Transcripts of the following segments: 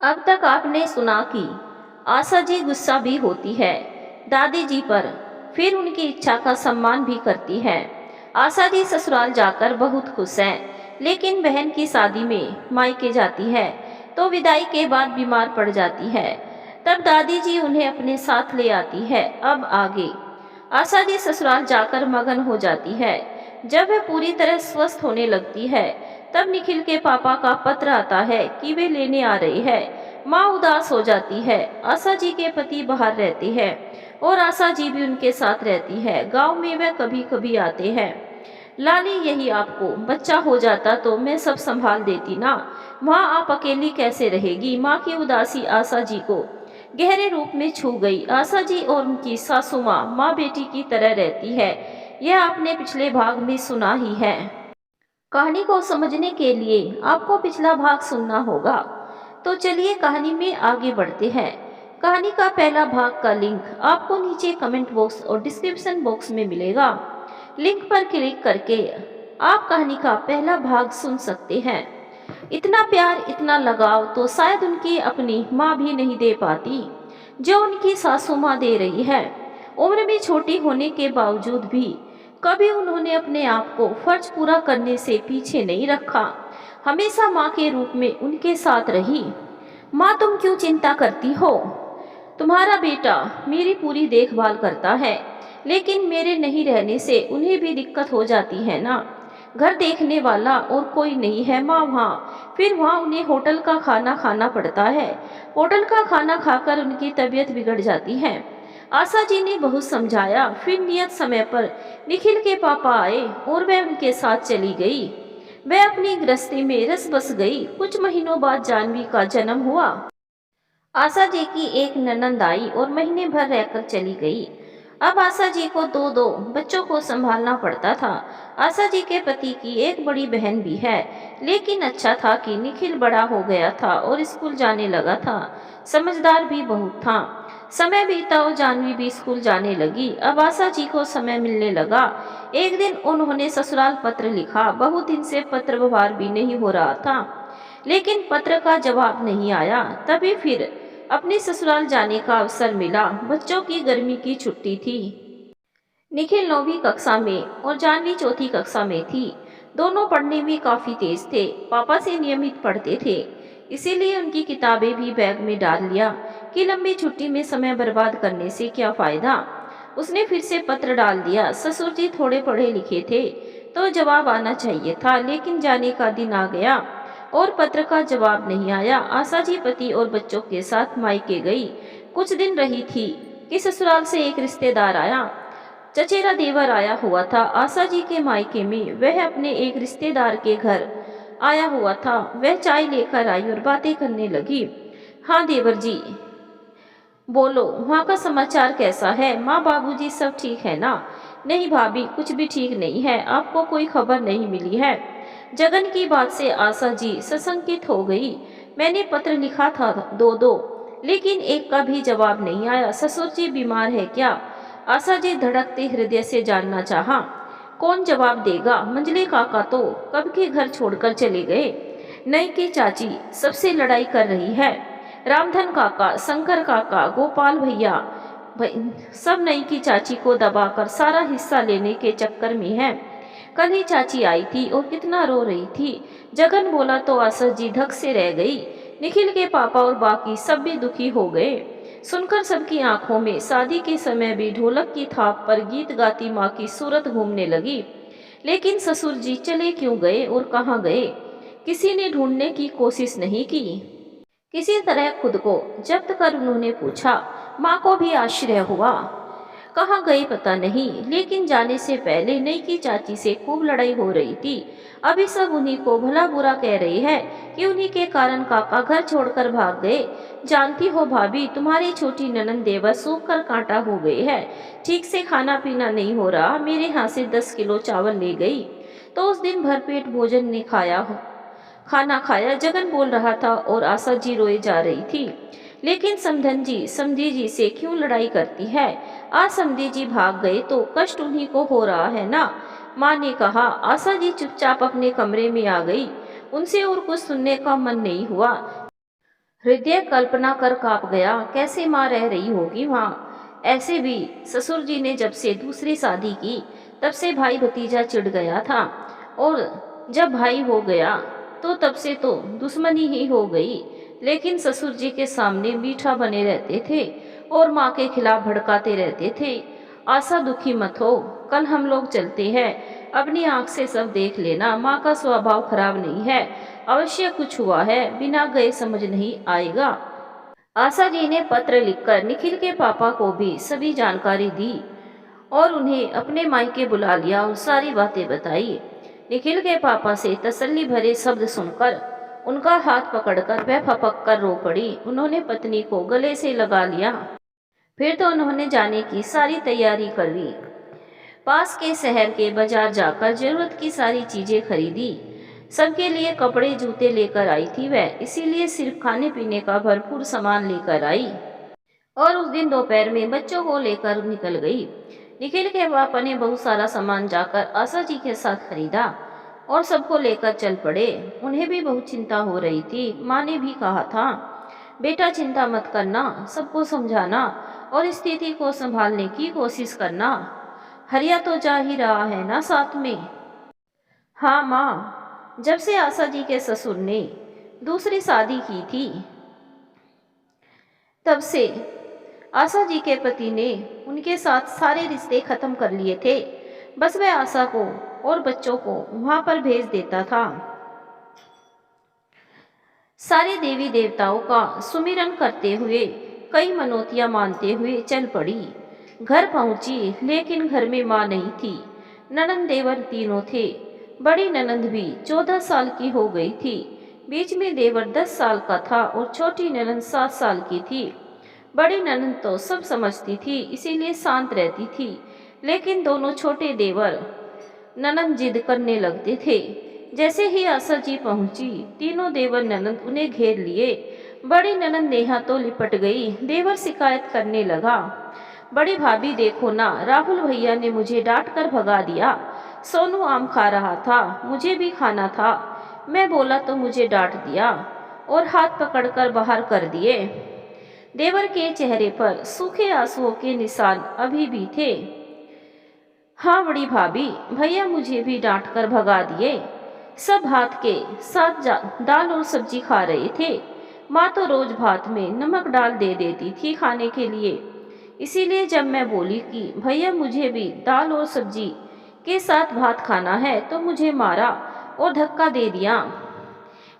अब तक आपने सुना कि आशा जी गुस्सा भी होती है दादी जी पर, फिर उनकी इच्छा का सम्मान भी करती है। आशा जी ससुराल जाकर बहुत खुश हैं, लेकिन बहन की शादी में मायके जाती है तो विदाई के बाद बीमार पड़ जाती है। तब दादी जी उन्हें अपने साथ ले आती है। अब आगे आशा जी ससुराल जाकर मगन हो जाती है। जब वह पूरी तरह स्वस्थ होने लगती है, तब निखिल के पापा का पत्र आता है कि वे लेने आ रहे हैं। माँ उदास हो जाती है। आशा जी के पति बाहर रहते हैं और आशा जी भी उनके साथ रहती है। गांव में वह कभी कभी आते हैं। लाली, यही आपको बच्चा हो जाता तो मैं सब संभाल देती ना। माँ आप अकेली कैसे रहेगी। माँ की उदासी आशा जी को गहरे रूप में छू गई। आशा जी और उनकी सासू माँ माँ बेटी की तरह रहती है। यह आपने पिछले भाग में सुना ही है। कहानी को समझने के लिए आपको पिछला भाग सुनना होगा। तो चलिए कहानी में आगे बढ़ते हैं। कहानी का पहला भाग का लिंक आपको नीचे कमेंट बॉक्स और डिस्क्रिप्शन बॉक्स में मिलेगा। लिंक पर क्लिक करके आप कहानी का पहला भाग सुन सकते हैं। इतना प्यार, इतना लगाव तो शायद उनकी अपनी माँ भी नहीं दे पाती जो उनकी सासू माँ दे रही है। उम्र में छोटी होने के बावजूद भी कभी उन्होंने अपने आप को फर्ज पूरा करने से पीछे नहीं रखा। हमेशा माँ के रूप में उनके साथ रही। माँ तुम क्यों चिंता करती हो, तुम्हारा बेटा मेरी पूरी देखभाल करता है, लेकिन मेरे नहीं रहने से उन्हें भी दिक्कत हो जाती है ना। घर देखने वाला और कोई नहीं है माँ वहाँ, फिर वहाँ उन्हें होटल का खाना खाना पड़ता है। होटल का खाना खाकर उनकी तबीयत बिगड़ जाती है। आशा जी ने बहुत समझाया, फिर नियत समय पर निखिल के पापा आए और वह उनके साथ चली गई। वह अपनी गृहस्थी में रस बस गई। कुछ महीनों बाद जानवी का जन्म हुआ। आशा जी की एक ननंद आई और महीने भर रहकर चली गई। अब आशा जी को दो दो बच्चों को संभालना पड़ता था। आशा जी के पति की एक बड़ी बहन भी है, लेकिन अच्छा था कि निखिल बड़ा हो गया था और स्कूल जाने लगा था। समझदार भी बहुत था। समय बीता और जानवी भी स्कूल जाने लगी। अब आशा जी को समय मिलने लगा। एक दिन उन्होंने ससुराल पत्र लिखा। बहुत दिन से पत्र व्यवहार भी नहीं हो रहा था, लेकिन पत्र का जवाब नहीं आया। तभी फिर अपने ससुराल जाने का अवसर मिला। बच्चों की गर्मी की छुट्टी थी। निखिल 9वीं कक्षा में और जानवी 4थी कक्षा में थी। दोनों पढ़ने में काफी तेज थे। पापा से नियमित पढ़ते थे, इसीलिए उनकी किताबें भी बैग में डाल लिया कि लंबी छुट्टी में समय बर्बाद करने से क्या फायदा। उसने फिर से पत्र डाल दिया। ससुर जी थोड़े पढ़े लिखे थे तो जवाब आना चाहिए था, लेकिन जाने का दिन आ गया और पत्र का जवाब नहीं आया। आशा जी पति और बच्चों के साथ मायके गई। कुछ दिन रही थी कि ससुराल से एक रिश्तेदार आया। चचेरा देवर आया हुआ था। आशा जी के मायके में वह अपने एक रिश्तेदार के घर आया हुआ था। वह चाय लेकर आई और बातें करने लगी। हाँ देवर जी, बोलो वहाँ का समाचार कैसा है। माँ बाबूजी सब ठीक है ना। नहीं भाभी, कुछ भी ठीक नहीं है। आपको कोई खबर नहीं मिली है। जगन की बात से आशा जी सशंकित हो गई। मैंने पत्र लिखा था दो दो, लेकिन एक का भी जवाब नहीं आया। ससुर जी बीमार है क्या। आशा जी धड़कते हृदय से जानना चाहा। कौन जवाब देगा। मंजले काका तो कब के घर छोड़कर चले गए। नई की चाची सबसे लड़ाई कर रही है। रामधन काका, शंकर काका, गोपाल भैया सब नई की चाची को दबाकर सारा हिस्सा लेने के चक्कर में है। कल ही चाची आई थी और कितना रो रही थी। जगन बोला तो आशा जी धक से रह गई। निखिल के पापा और बाकी सब भी दुखी हो गए। सुनकर सबकी आंखों में शादी के समय भी ढोलक की थाप पर गीत गाती माँ की सूरत घूमने लगी। लेकिन ससुर जी चले क्यों गए और कहाँ गए, किसी ने ढूंढने की कोशिश नहीं की। किसी तरह खुद को जब्त कर उन्होंने पूछा। माँ को भी आश्चर्य हुआ। कहाँ गई पता नहीं, लेकिन जाने से पहले नई की चाची से खूब लड़ाई हो रही थी। अभी सब उन्हीं को भला बुरा कह रहे हैं कि उन्हीं के कारण काका घर छोड़कर भाग गए। जानती हो भाभी, तुम्हारी छोटी ननंद देवर सूख कर कांटा हो गई है। ठीक से खाना पीना नहीं हो रहा। मेरे यहाँ से 10 किलो चावल ले गई तो उस दिन भरपेट भोजन ने खाना खाया। जगन बोल रहा था और आशा जी रोए जा रही थी। लेकिन समधन जी समधी जी से क्यों लड़ाई करती है। आज समधी जी भाग गए तो कष्ट उन्हीं को हो रहा है ना, माँ ने कहा। आशा जी चुपचाप अपने कमरे में आ गई। उनसे और कुछ सुनने का मन नहीं हुआ। हृदय कल्पना कर कांप गया, कैसे माँ रह रही होगी वहाँ। ऐसे भी ससुर जी ने जब से दूसरी शादी की तब से भाई भतीजा चिढ़ गया था, और जब भाई हो गया तो तब से तो दुश्मनी ही हो गई। लेकिन ससुर जी के सामने मीठा बने रहते थे और माँ के खिलाफ भड़काते रहते थे। आशा दुखी मत हो, कल हम लोग चलते हैं, अपनी आंख से सब देख लेना। माँ का स्वभाव खराब नहीं है, अवश्य कुछ हुआ है, बिना गए समझ नहीं आएगा। आशा जी ने पत्र लिखकर निखिल के पापा को भी सभी जानकारी दी और उन्हें अपने मायके बुला लिया और सारी बातें बताई। निखिल के पापा से तसल्ली भरे शब्द सुनकर उनका हाथ पकड़कर वह फपक कर रो पड़ी। उन्होंने पत्नी को गले से लगा लिया। फिर तो उन्होंने जाने की सारी तैयारी कर ली। पास के शहर के बाजार जाकर जरूरत की सारी चीजें खरीदी। सबके लिए कपड़े जूते लेकर आई थी वह, इसीलिए सिर्फ खाने पीने का भरपूर सामान लेकर आई और उस दिन दोपहर में बच्चों को लेकर निकल गई। निखिल के पापा ने बहुत सारा सामान जाकर आशा जी के साथ खरीदा और सबको लेकर चल पड़े। उन्हें भी बहुत चिंता हो रही थी। माँ ने भी कहा था, बेटा चिंता मत करना, सबको समझाना और स्थिति को संभालने की कोशिश करना। हरिया तो जा ही रहा है ना साथ में। हाँ माँ, जब से आशा जी के ससुर ने दूसरी शादी की थी तब से आशा जी के पति ने उनके साथ सारे रिश्ते खत्म कर लिए थे। बस वह आशा को और बच्चों को वहां पर भेज देता था। सारे देवी देवताओं का सुमिरन करते हुए, कई मनौतियां मानते हुए चल पड़ी। घर पहुंची, लेकिन घर में माँ नहीं थी। ननंद देवर तीनों थे। बड़ी ननंद भी 14 साल की हो गई थी। बीच में देवर 10 साल का था और छोटी ननंद 7 साल की थी। बड़ी ननंद तो सब समझती थी, इसीलिए शांत रहती थी। लेकिन दोनों छोटे देवर ननंद जिद करने लगते थे। जैसे ही आशा जी पहुंची, तीनों देवर ननंद उन्हें घेर लिए। बड़ी ननंद नेहा तो लिपट गई। देवर शिकायत करने लगा, बड़ी भाभी देखो ना, राहुल भैया ने मुझे डांट कर भगा दिया। सोनू आम खा रहा था, मुझे भी खाना था, मैं बोला तो मुझे डांट दिया और हाथ पकड़कर बाहर कर दिए। देवर के चेहरे पर सूखे आंसुओं के निशान अभी भी थे। हाँ बड़ी भाभी, भैया मुझे भी डांट कर भगा दिए। सब भात के साथ दाल और सब्जी खा रहे थे। माँ तो रोज भात में नमक डाल दे देती थी खाने के लिए। इसीलिए जब मैं बोली कि भैया मुझे भी दाल और सब्जी के साथ भात खाना है तो मुझे मारा और धक्का दे दिया,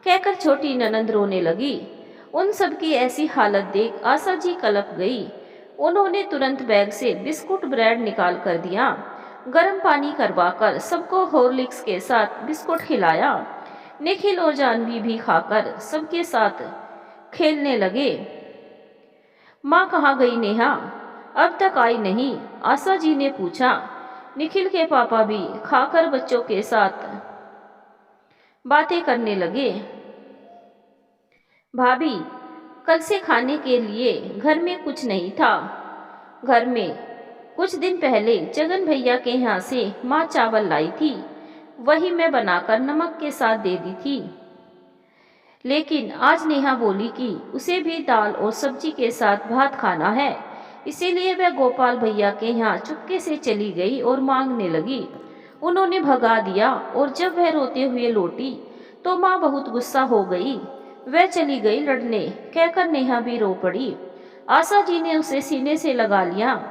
कहकर छोटी ननंद रोने लगी। उन सब की ऐसी हालत देख आशा जी कलप गई। उन्होंने तुरंत बैग से बिस्कुट ब्रेड निकाल कर दिया। गर्म पानी करवाकर सबको हॉर्लिक्स के साथ बिस्कुट खिलाया। निखिल और जानवी भी खाकर सबके साथ खेलने लगे। माँ कहाँ गई नेहा, अब तक आई नहीं, आशा जी ने पूछा। निखिल के पापा भी खाकर बच्चों के साथ बातें करने लगे। भाभी, कल से खाने के लिए घर में कुछ नहीं था। घर में कुछ दिन पहले जगन भैया के यहाँ से माँ चावल लाई थी, वही मैं बनाकर नमक के साथ दे दी थी। लेकिन आज नेहा बोली कि उसे भी दाल और सब्जी के साथ भात खाना है, इसीलिए वह गोपाल भैया के यहाँ चुपके से चली गई और मांगने लगी। उन्होंने भगा दिया और जब वह रोते हुए लौटी तो माँ बहुत गुस्सा हो गई। वह चली गई लड़ने, कहकर नेहा भी रो पड़ी। आशा जी ने उसे सीने से लगा लिया।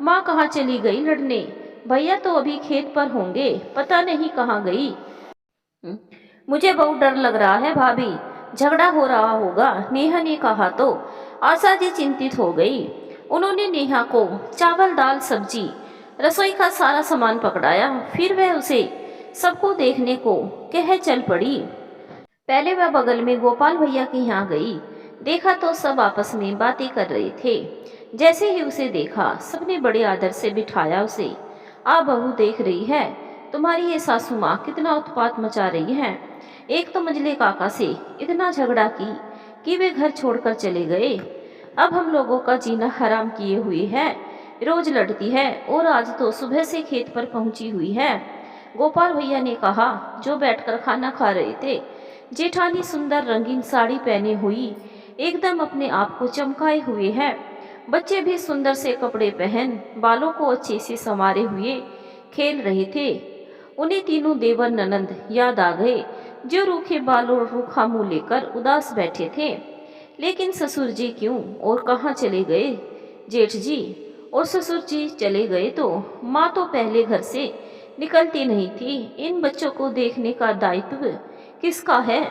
माँ कहाँ चली गई लड़ने, भैया तो अभी खेत पर होंगे, पता नहीं कहाँ गई। मुझे बहुत डर लग रहा है भाभी, झगड़ा हो रहा होगा, नेहा ने कहा तो आशा जी चिंतित हो गई। उन्होंने नेहा को चावल दाल सब्जी रसोई का सारा सामान पकड़ाया। फिर वह उसे सबको देखने को कह चल पड़ी। पहले वह बगल में गोपाल भैया के यहाँ गई। देखा तो सब आपस में बातें कर रहे थे। जैसे ही उसे देखा सबने बड़े आदर से बिठाया उसे। आ बहू देख रही है, तुम्हारी ये सासू माँ कितना उत्पात मचा रही है। एक तो मंझले काका से इतना झगड़ा कि वे घर छोड़कर चले गए। अब हम लोगों का जीना हराम किए हुए है। रोज लड़ती है और आज तो सुबह से खेत पर पहुंची हुई है। गोपाल भैया ने कहा, जो बैठकर खाना खा रहे थे। जेठानी सुंदर रंगीन साड़ी पहने हुई एकदम अपने आप को चमकाए हुए हैं। बच्चे भी सुंदर से कपड़े पहन बालों को अच्छे से संवारे हुए खेल रहे थे। उन्हें तीनों देवर ननंद याद आ गए, जो रूखे बालों और रूखा मुंह लेकर उदास बैठे थे। लेकिन ससुर जी क्यों और कहाँ चले गए? जेठ जी और ससुर जी चले गए तो माँ तो पहले घर से निकलती नहीं थी। इन बच्चों को देखने का दायित्व किसका है?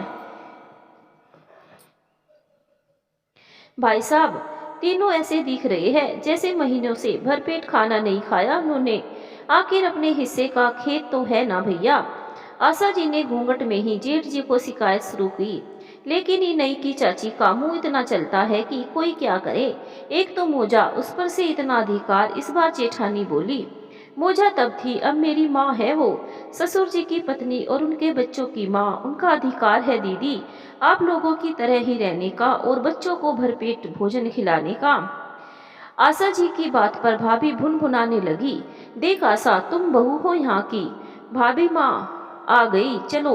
भाई साहब, तीनों ऐसे दिख रहे हैं जैसे महीनों से भरपेट खाना नहीं खाया उन्होंने। आखिर अपने हिस्से का खेत तो है ना भैया। आशा जी ने घूंघट में ही जेठ जी को शिकायत शुरू की। लेकिन ये नई की चाची का मुंह इतना चलता है कि कोई क्या करे। एक तो मोजा, उस पर से इतना अधिकार। इस बार जेठानी बोली, मोजा तब थी, अब मेरी माँ है वो, ससुर जी की पत्नी और उनके बच्चों की माँ। उनका अधिकार है दीदी आप लोगों की तरह ही रहने का और बच्चों को भरपेट भोजन खिलाने का। आशा जी की बात पर भाभी भुनभुनाने लगी। देख आशा, तुम बहू हो यहाँ की। भाभी माँ आ गई, चलो।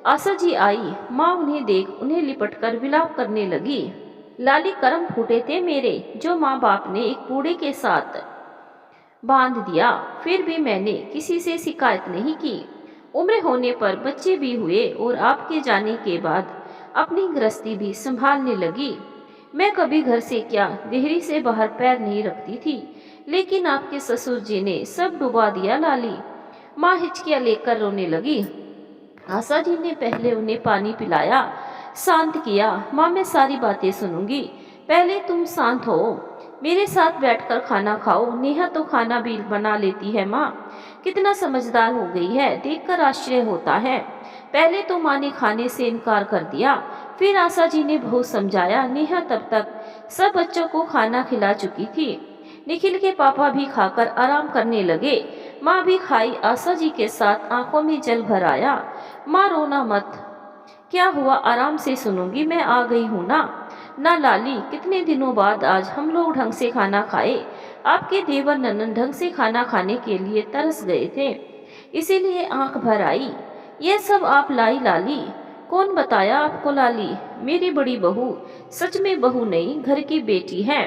आशा जी आई। माँ उन्हें देख उन्हें लिपटकर विलाप करने लगी। लाली, कर्म फूटे थे मेरे, जो माँ बाप ने एक बूढ़े के साथ बांध दिया। फिर भी मैंने किसी से शिकायत नहीं की। उम्र होने पर बच्चे भी हुए और आपके जाने के बाद अपनी गृहस्थी भी संभालने लगी। मैं कभी घर से क्या देहरी से बाहर पैर नहीं रखती थी, लेकिन आपके ससुर जी ने सब डुबा दिया। लाली माँ हिचकियाँ लेकर रोने लगी। आशा जी ने पहले उन्हें पानी पिलाया, शांत किया। माँ, मैं सारी बातें सुनूंगी, पहले तुम शांत हो। मेरे साथ बैठकर खाना खाओ। नेहा तो खाना भी बना लेती है। माँ कितना समझदार हो गई है, देखकर आश्चर्य होता है। पहले तो माँ ने खाने से इनकार कर दिया, फिर आशा जी ने बहुत समझाया। नेहा तब तक सब बच्चों को खाना खिला चुकी थी। निखिल के पापा भी खाकर आराम करने लगे। माँ भी खाई। आशा जी के साथ आंखों में जल भर आया। माँ, रोना मत। क्या हुआ? आराम से सुनूंगी, मैं आ गई हूँ ना। ना लाली, कितने दिनों बाद आज हम लोग ढंग से खाना खाए। आपके देवर ननन ढंग से खाना खाने के लिए तरस गए थे, इसीलिए आंख भर आई। ये सब आप लाई लाली? कौन बताया आपको लाली? मेरी बड़ी बहू, सच में बहू नहीं घर की बेटी है।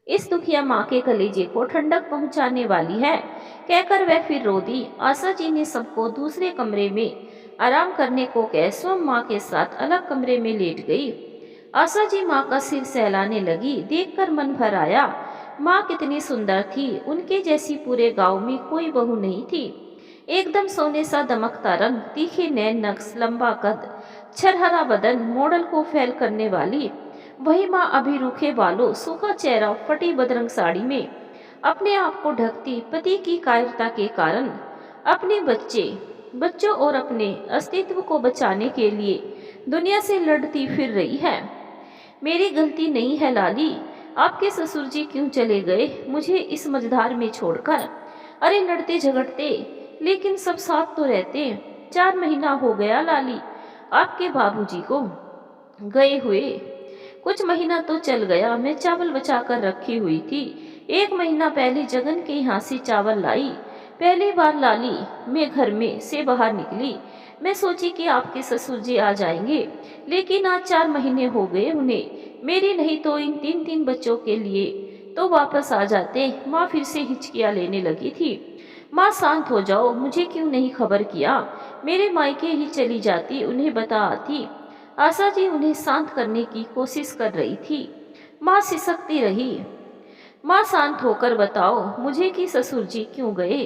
इस दुखिया माँ के कलेजे को ठंडक पहुंचाने वाली है, कहकर वह फिर रो दी। आशा जी ने सबको दूसरे कमरे में आराम करने को कह स्वयं माँ के साथ अलग कमरे में लेट गई। आशा जी माँ का सिर सहलाने लगी। देखकर मन भर आया। माँ कितनी सुंदर थी, उनके जैसी पूरे गांव में कोई बहू नहीं थी। एकदम सोने सा दमकता रंग, तीखे नैन नक्श, लंबा कद, छरहरा बदन, मॉडल को फैल करने वाली। वही माँ अभी रूखे बालों, सूखा चेहरा, फटी बदरंग साड़ी में अपने आप को ढकती पति की कायरता के कारण अपने बच्चों और अपने अस्तित्व को बचाने के लिए दुनिया से लड़ती फिर रही है। मेरी गलती नहीं है लाली। आपके ससुर जी क्यों चले गए मुझे इस मझधार में छोड़कर? अरे लड़ते झगड़ते लेकिन सब साथ तो रहते। 4 महीना हो गया लाली आपके बाबूजी को गए हुए। कुछ महीना तो चल गया, मैं चावल बचा कर रखी हुई थी। 1 महीना पहले जगन के यहाँ से चावल लाई। पहली बार लाली मैं घर में से बाहर निकली। मैं सोची कि आपके ससुर जी आ जाएंगे, लेकिन आज 4 महीने हो गए उन्हें। मेरी नहीं तो इन 3-3 बच्चों के लिए तो वापस आ जाते। माँ फिर से हिचकियाँ लेने लगी थी। माँ शांत हो जाओ, मुझे क्यों नहीं खबर किया? मेरे मायके ही चली जाती, उन्हें बता आती। आशा जी उन्हें शांत करने की कोशिश कर रही थी। माँ सिसकती रही। माँ शांत होकर बताओ मुझे कि ससुर जी क्यों गए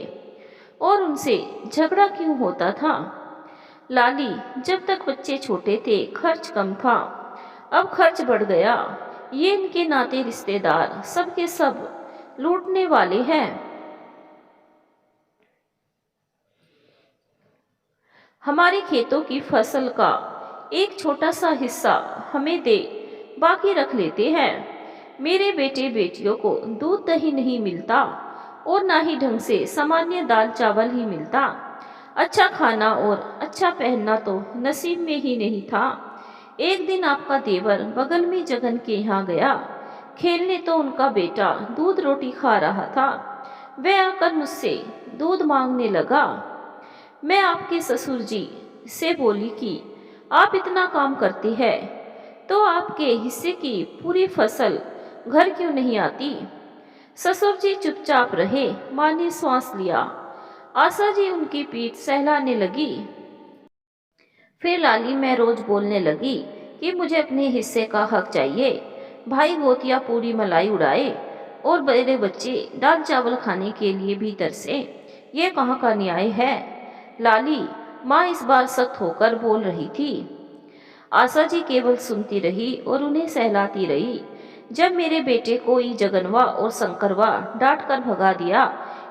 और उनसे झगड़ा क्यों होता था? लाली, जब तक बच्चे छोटे थे खर्च कम था, अब खर्च बढ़ गया। ये इनके नाते रिश्तेदार सब के सब लूटने वाले हैं। हमारे खेतों की फसल का एक छोटा सा हिस्सा हमें दे, बाकी रख लेते हैं। मेरे बेटे बेटियों को दूध दही नहीं मिलता और ना ही ढंग से सामान्य दाल चावल ही मिलता। अच्छा खाना और अच्छा पहनना तो नसीब में ही नहीं था। एक दिन आपका देवर बगल में जगन के यहाँ गया खेलने, तो उनका बेटा दूध रोटी खा रहा था। वह आकर मुझसे दूध मांगने लगा। मैं आपके ससुर जी से बोली कि आप इतना काम करती है, तो आपके हिस्से की पूरी फसल घर क्यों नहीं आती? ससुर जी चुपचाप रहे। माँ ने श्वास लिया। आशा जी उनकी पीठ सहलाने लगी। फिर लाली मैं रोज बोलने लगी कि मुझे अपने हिस्से का हक चाहिए। भाई गोतिया पूरी मलाई उड़ाए और बड़े बच्चे दाल चावल खाने के लिए भी तरसे। ये कहाँ का न्याय है? लाली, माँ इस बार सख्त होकर बोल रही थी। आशा जी केवल सुनती रही और उन्हें सहलाती रही। जब मेरे बेटे को ई जगनवा और शंकरवा डांट कर भगा दिया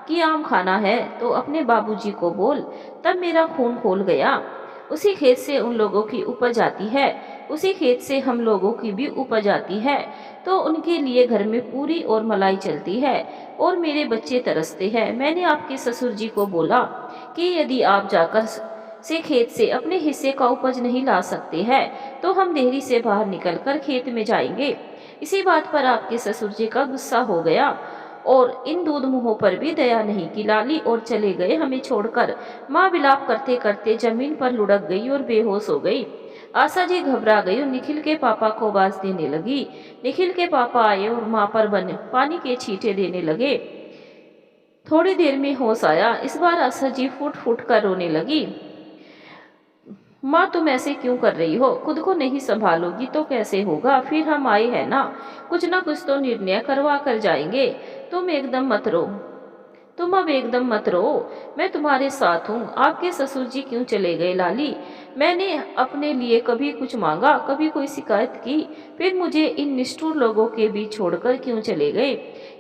कि आम खाना है तो अपने बाबूजी को बोल, तब मेरा खून खोल गया। उसी खेत से उन लोगों की उपज आती है, उसी खेत से हम लोगों की भी उपज आती है, तो उनके लिए घर में पूरी और मलाई चलती है और मेरे बच्चे तरसते हैं। मैंने आपके ससुर जी को बोला कि यदि आप जाकर से खेत से अपने हिस्से का उपज नहीं ला सकते हैं तो हम देहरी से बाहर निकलकर खेत में जाएंगे। इसी बात पर आपके ससुर जी का गुस्सा हो गया और इन दूध मुंहों पर भी दया नहीं की। लाली और चले गए हमें छोड़कर। माँ विलाप करते करते जमीन पर लुढ़क गई और बेहोश हो गई। आशा जी घबरा गई और निखिल के पापा को आवाज देने लगी। निखिल के पापा आए और माँ पर बने पानी के छींटे देने लगे। थोड़ी देर में होश आया। इस बार आशा जी फूट फूट कर रोने लगी। माँ, तुम ऐसे क्यों कर रही हो? खुद को नहीं संभालोगी तो कैसे होगा? फिर हम आए हैं ना कुछ तो निर्णय करवा कर जाएंगे। तुम एकदम मत रो तुम अब एकदम मत रो, मैं तुम्हारे साथ हूँ। आपके ससुर जी क्यों चले गए लाली? मैंने अपने लिए कभी कुछ मांगा, कभी कोई शिकायत की? फिर मुझे इन निष्ठुर लोगों के बीच छोड़कर क्यों चले गए?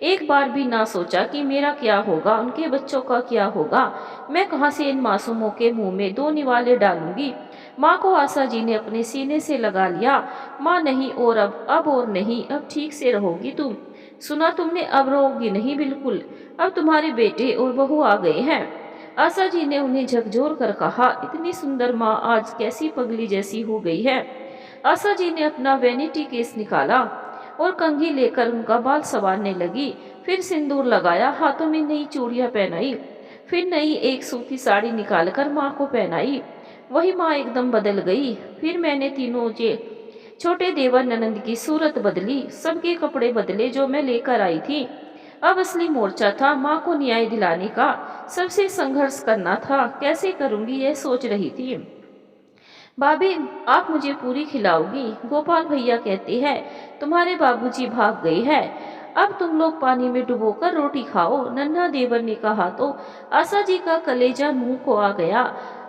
एक बार भी ना सोचा कि मेरा क्या होगा, उनके बच्चों का क्या होगा? मैं कहाँ से इन मासूमों के मुंह में दो निवाले डालूंगी? माँ को आशा जी ने अपने सीने से लगा लिया। माँ, नहीं, और अब और नहीं, अब ठीक से रहोगी तुम। सुना तुमने? अब रोगी नहीं बिल्कुल। अब तुम्हारे बेटे और बहू आ गए हैं। आशा जी ने उन्हें झकझोर कर कहा। इतनी सुंदर माँ आज कैसी पगली जैसी हो गई है। आशा जी ने अपना वैनिटी केस निकाला और कंघी लेकर उनका बाल संवारने लगी। फिर सिंदूर लगाया, हाथों में नई चूड़ियां पहनाई, फिर नई एक सूती साड़ी निकालकर माँ को पहनाई। वही माँ एकदम बदल गई। फिर मैंने तीनों जे छोटे देवर ननंद की सूरत बदली, सबके कपड़े बदले जो मैं लेकर आई थी। अब असली मोर्चा था माँ को न्याय दिलाने का। सबसे संघर्ष करना था। कैसे करूंगी यह सोच रही थी। भाभी, आप मुझे पूरी खिलाओगी? गोपाल भैया कहते हैं तुम्हारे बाबूजी भाग गए हैं, अब तुम लोग पानी में डुबोकर रोटी खाओ, नन्हा देवर ने कहा तो आशा जी का कलेजा मुंह को आ गया।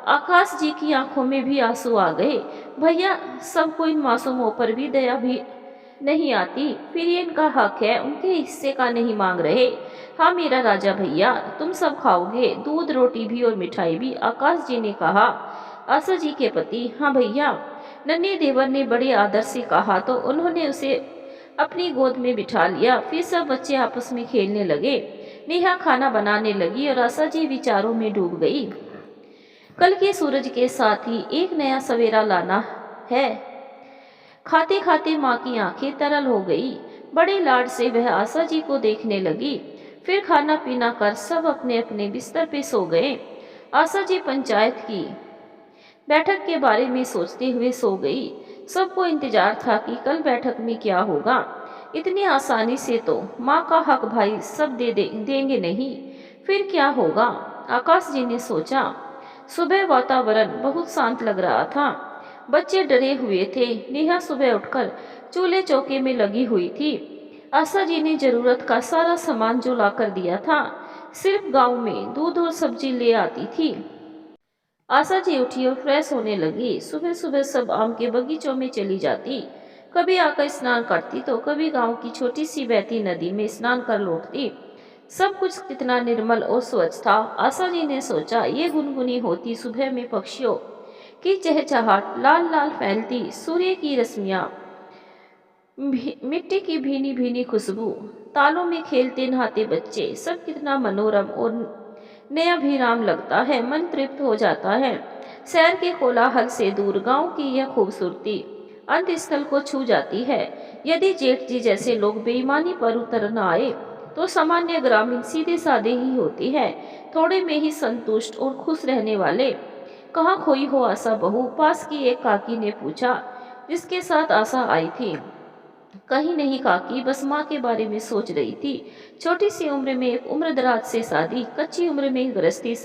आकाश जी की आंखों में भी आंसू आ गए। भैया, सबको इन मासूमों पर भी दया भी नहीं आती। फिर ये इनका हक है, उनके हिस्से का नहीं मांग रहे। हाँ मेरा राजा भैया, तुम सब खाओगे, दूध रोटी भी और मिठाई भी, आकाश जी ने कहा। आशा जी के पति, हाँ भैया, नन्हे देवर ने बड़े आदर से कहा तो उन्होंने उसे अपनी गोद में बिठा लिया। फिर सब बच्चे आपस में खेलने लगे। नेहा खाना बनाने लगी और आशा जी विचारों में डूब गई। कल के सूरज के साथ ही एक नया सवेरा लाना है। खाते खाते माँ की आंखें तरल हो गई। बड़े लाड से वह आशा जी को देखने लगी। फिर खाना पीना कर सब अपने अपने बिस्तर पे सो गए। आशा जी पंचायत की बैठक के बारे में सोचते हुए सो गई। सबको इंतजार था कि कल बैठक में क्या होगा। इतनी आसानी से तो माँ का हक भाई सब देंगे नहीं। फिर क्या होगा? आकाश जी ने सोचा। सुबह वातावरण बहुत शांत लग रहा था। बच्चे डरे हुए थे। नेहा सुबह उठकर चूल्हे चौके में लगी हुई थी। आशा जी ने जरूरत का सारा सामान जो ला कर दिया था, सिर्फ गांव में दूध और सब्जी ले आती थी। आशा जी उठी और फ्रेश होने लगी। सुबह सुबह सब आम के बगीचों में चली जाती। कभी आकर स्नान करती तो कभी गांव की छोटी सी बहती नदी में स्नान कर लौटती। सब कुछ कितना निर्मल और स्वच्छ था। आशा जी ने सोचा, ये गुनगुनी होती सुबह में पक्षियों की चहचहाट, लाल लाल फैलती सूर्य की रश्मियां, मिट्टी की भीनी भीनी खुशबू, तालों में खेलते नहाते बच्चे, सब कितना मनोरम और नया भी राम लगता है। मन तृप्त हो जाता है। शहर के कोलाहल से दूर गांव की यह खूबसूरती अंत स्थल को छू जाती है। यदि जेठ जी जैसे लोग बेईमानी पर उतर न आए तो सामान्य ग्रामीण सीधे साधे ही होती है, थोड़े में ही संतुष्ट और खुश रहने वाले। कहाँ खोई हो आशा बहू? पास की एक काकी ने पूछा। जिसके साथ आशा आई थी। कहीं नहीं काकी, बस माँ के बारे में सोच रही थी। छोटी सी उम्र में एक उम्रदराज से शादी, कच्ची उम्र में गृहस्थी,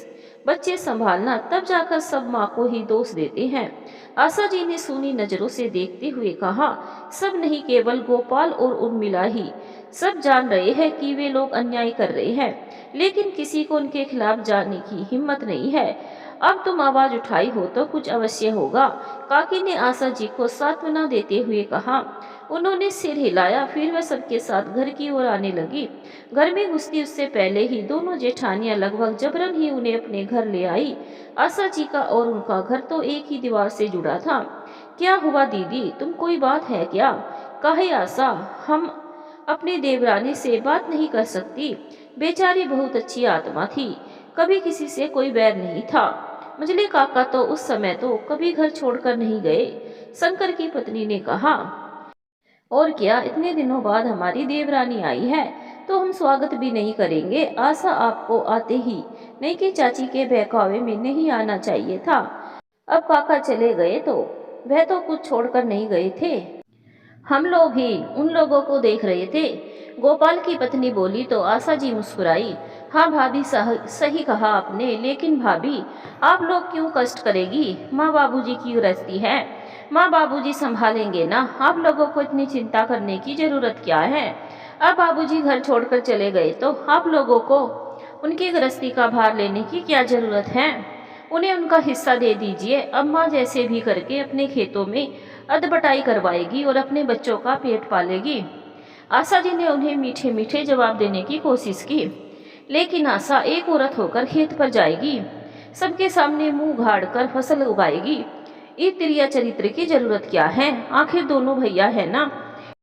बच्चे संभालना, तब जाकर सब माँ को ही दोष देते हैं। आशा जी ने सूनी नजरों से देखते हुए कहा, सब नहीं, केवल गोपाल और उर्मिला ही। सब जान रहे हैं कि वे लोग अन्याय कर रहे हैं, लेकिन किसी को उनके खिलाफ जाने की हिम्मत नहीं है। अब तुम आवाज उठाई हो तो कुछ अवश्य होगा, काकी ने आशा जी को सांत्वना देते हुए कहा। उन्होंने सिर हिलाया, फिर वह सबके साथ घर की ओर आने लगी। घर में घुसती उससे पहले ही दोनों जेठानियां लगभग जबरन ही उन्हें अपने घर ले आई। आशा जी का और उनका घर तो एक ही दीवार से जुड़ा था। क्या हुआ दीदी, तुम कोई बात है क्या? कहे आशा, हम अपनी देवरानी से बात नहीं कर सकती। बेचारी बहुत अच्छी आत्मा थी, कभी किसी से कोई बैर नहीं था। मजले काका तो उस समय तो कभी घर छोड़कर नहीं गए, शंकर की पत्नी ने कहा। और क्या, इतने दिनों बाद हमारी देवरानी आई है तो हम स्वागत भी नहीं करेंगे? आशा, आपको आते ही नहीं कि चाची के बहकावे में नहीं आना चाहिए था। अब काका चले गए तो वह तो कुछ छोड़कर नहीं गए थे, हम लोग ही उन लोगों को देख रहे थे। गोपाल की पत्नी बोली तो आशा जी मुस्कुराई। हाँ भाभी, सही कहा आपने, लेकिन भाभी आप लोग क्यों कष्ट करेगी? माँ बाबूजी की गृहस्थी है, माँ बाबूजी संभालेंगे ना, आप लोगों को इतनी चिंता करने की जरूरत क्या है? अब बाबूजी घर छोड़कर चले गए तो आप लोगों को उनकी गृहस्थी का भार लेने की क्या जरूरत है? उन्हें उनका हिस्सा दे दीजिए। अम्मा जैसे भी करके अपने खेतों में अदबटाई करवाएगी और अपने बच्चों का पेट पालेगी। आशा जी ने उन्हें मीठे मीठे जवाब देने की कोशिश की, लेकिन आशा एक औरत होकर खेत पर जाएगी, सबके सामने मुंह गाड़ कर फसल उगाएगी, इस तिरिया चरित्र की जरूरत क्या है? आखिर दोनों भैया है ना,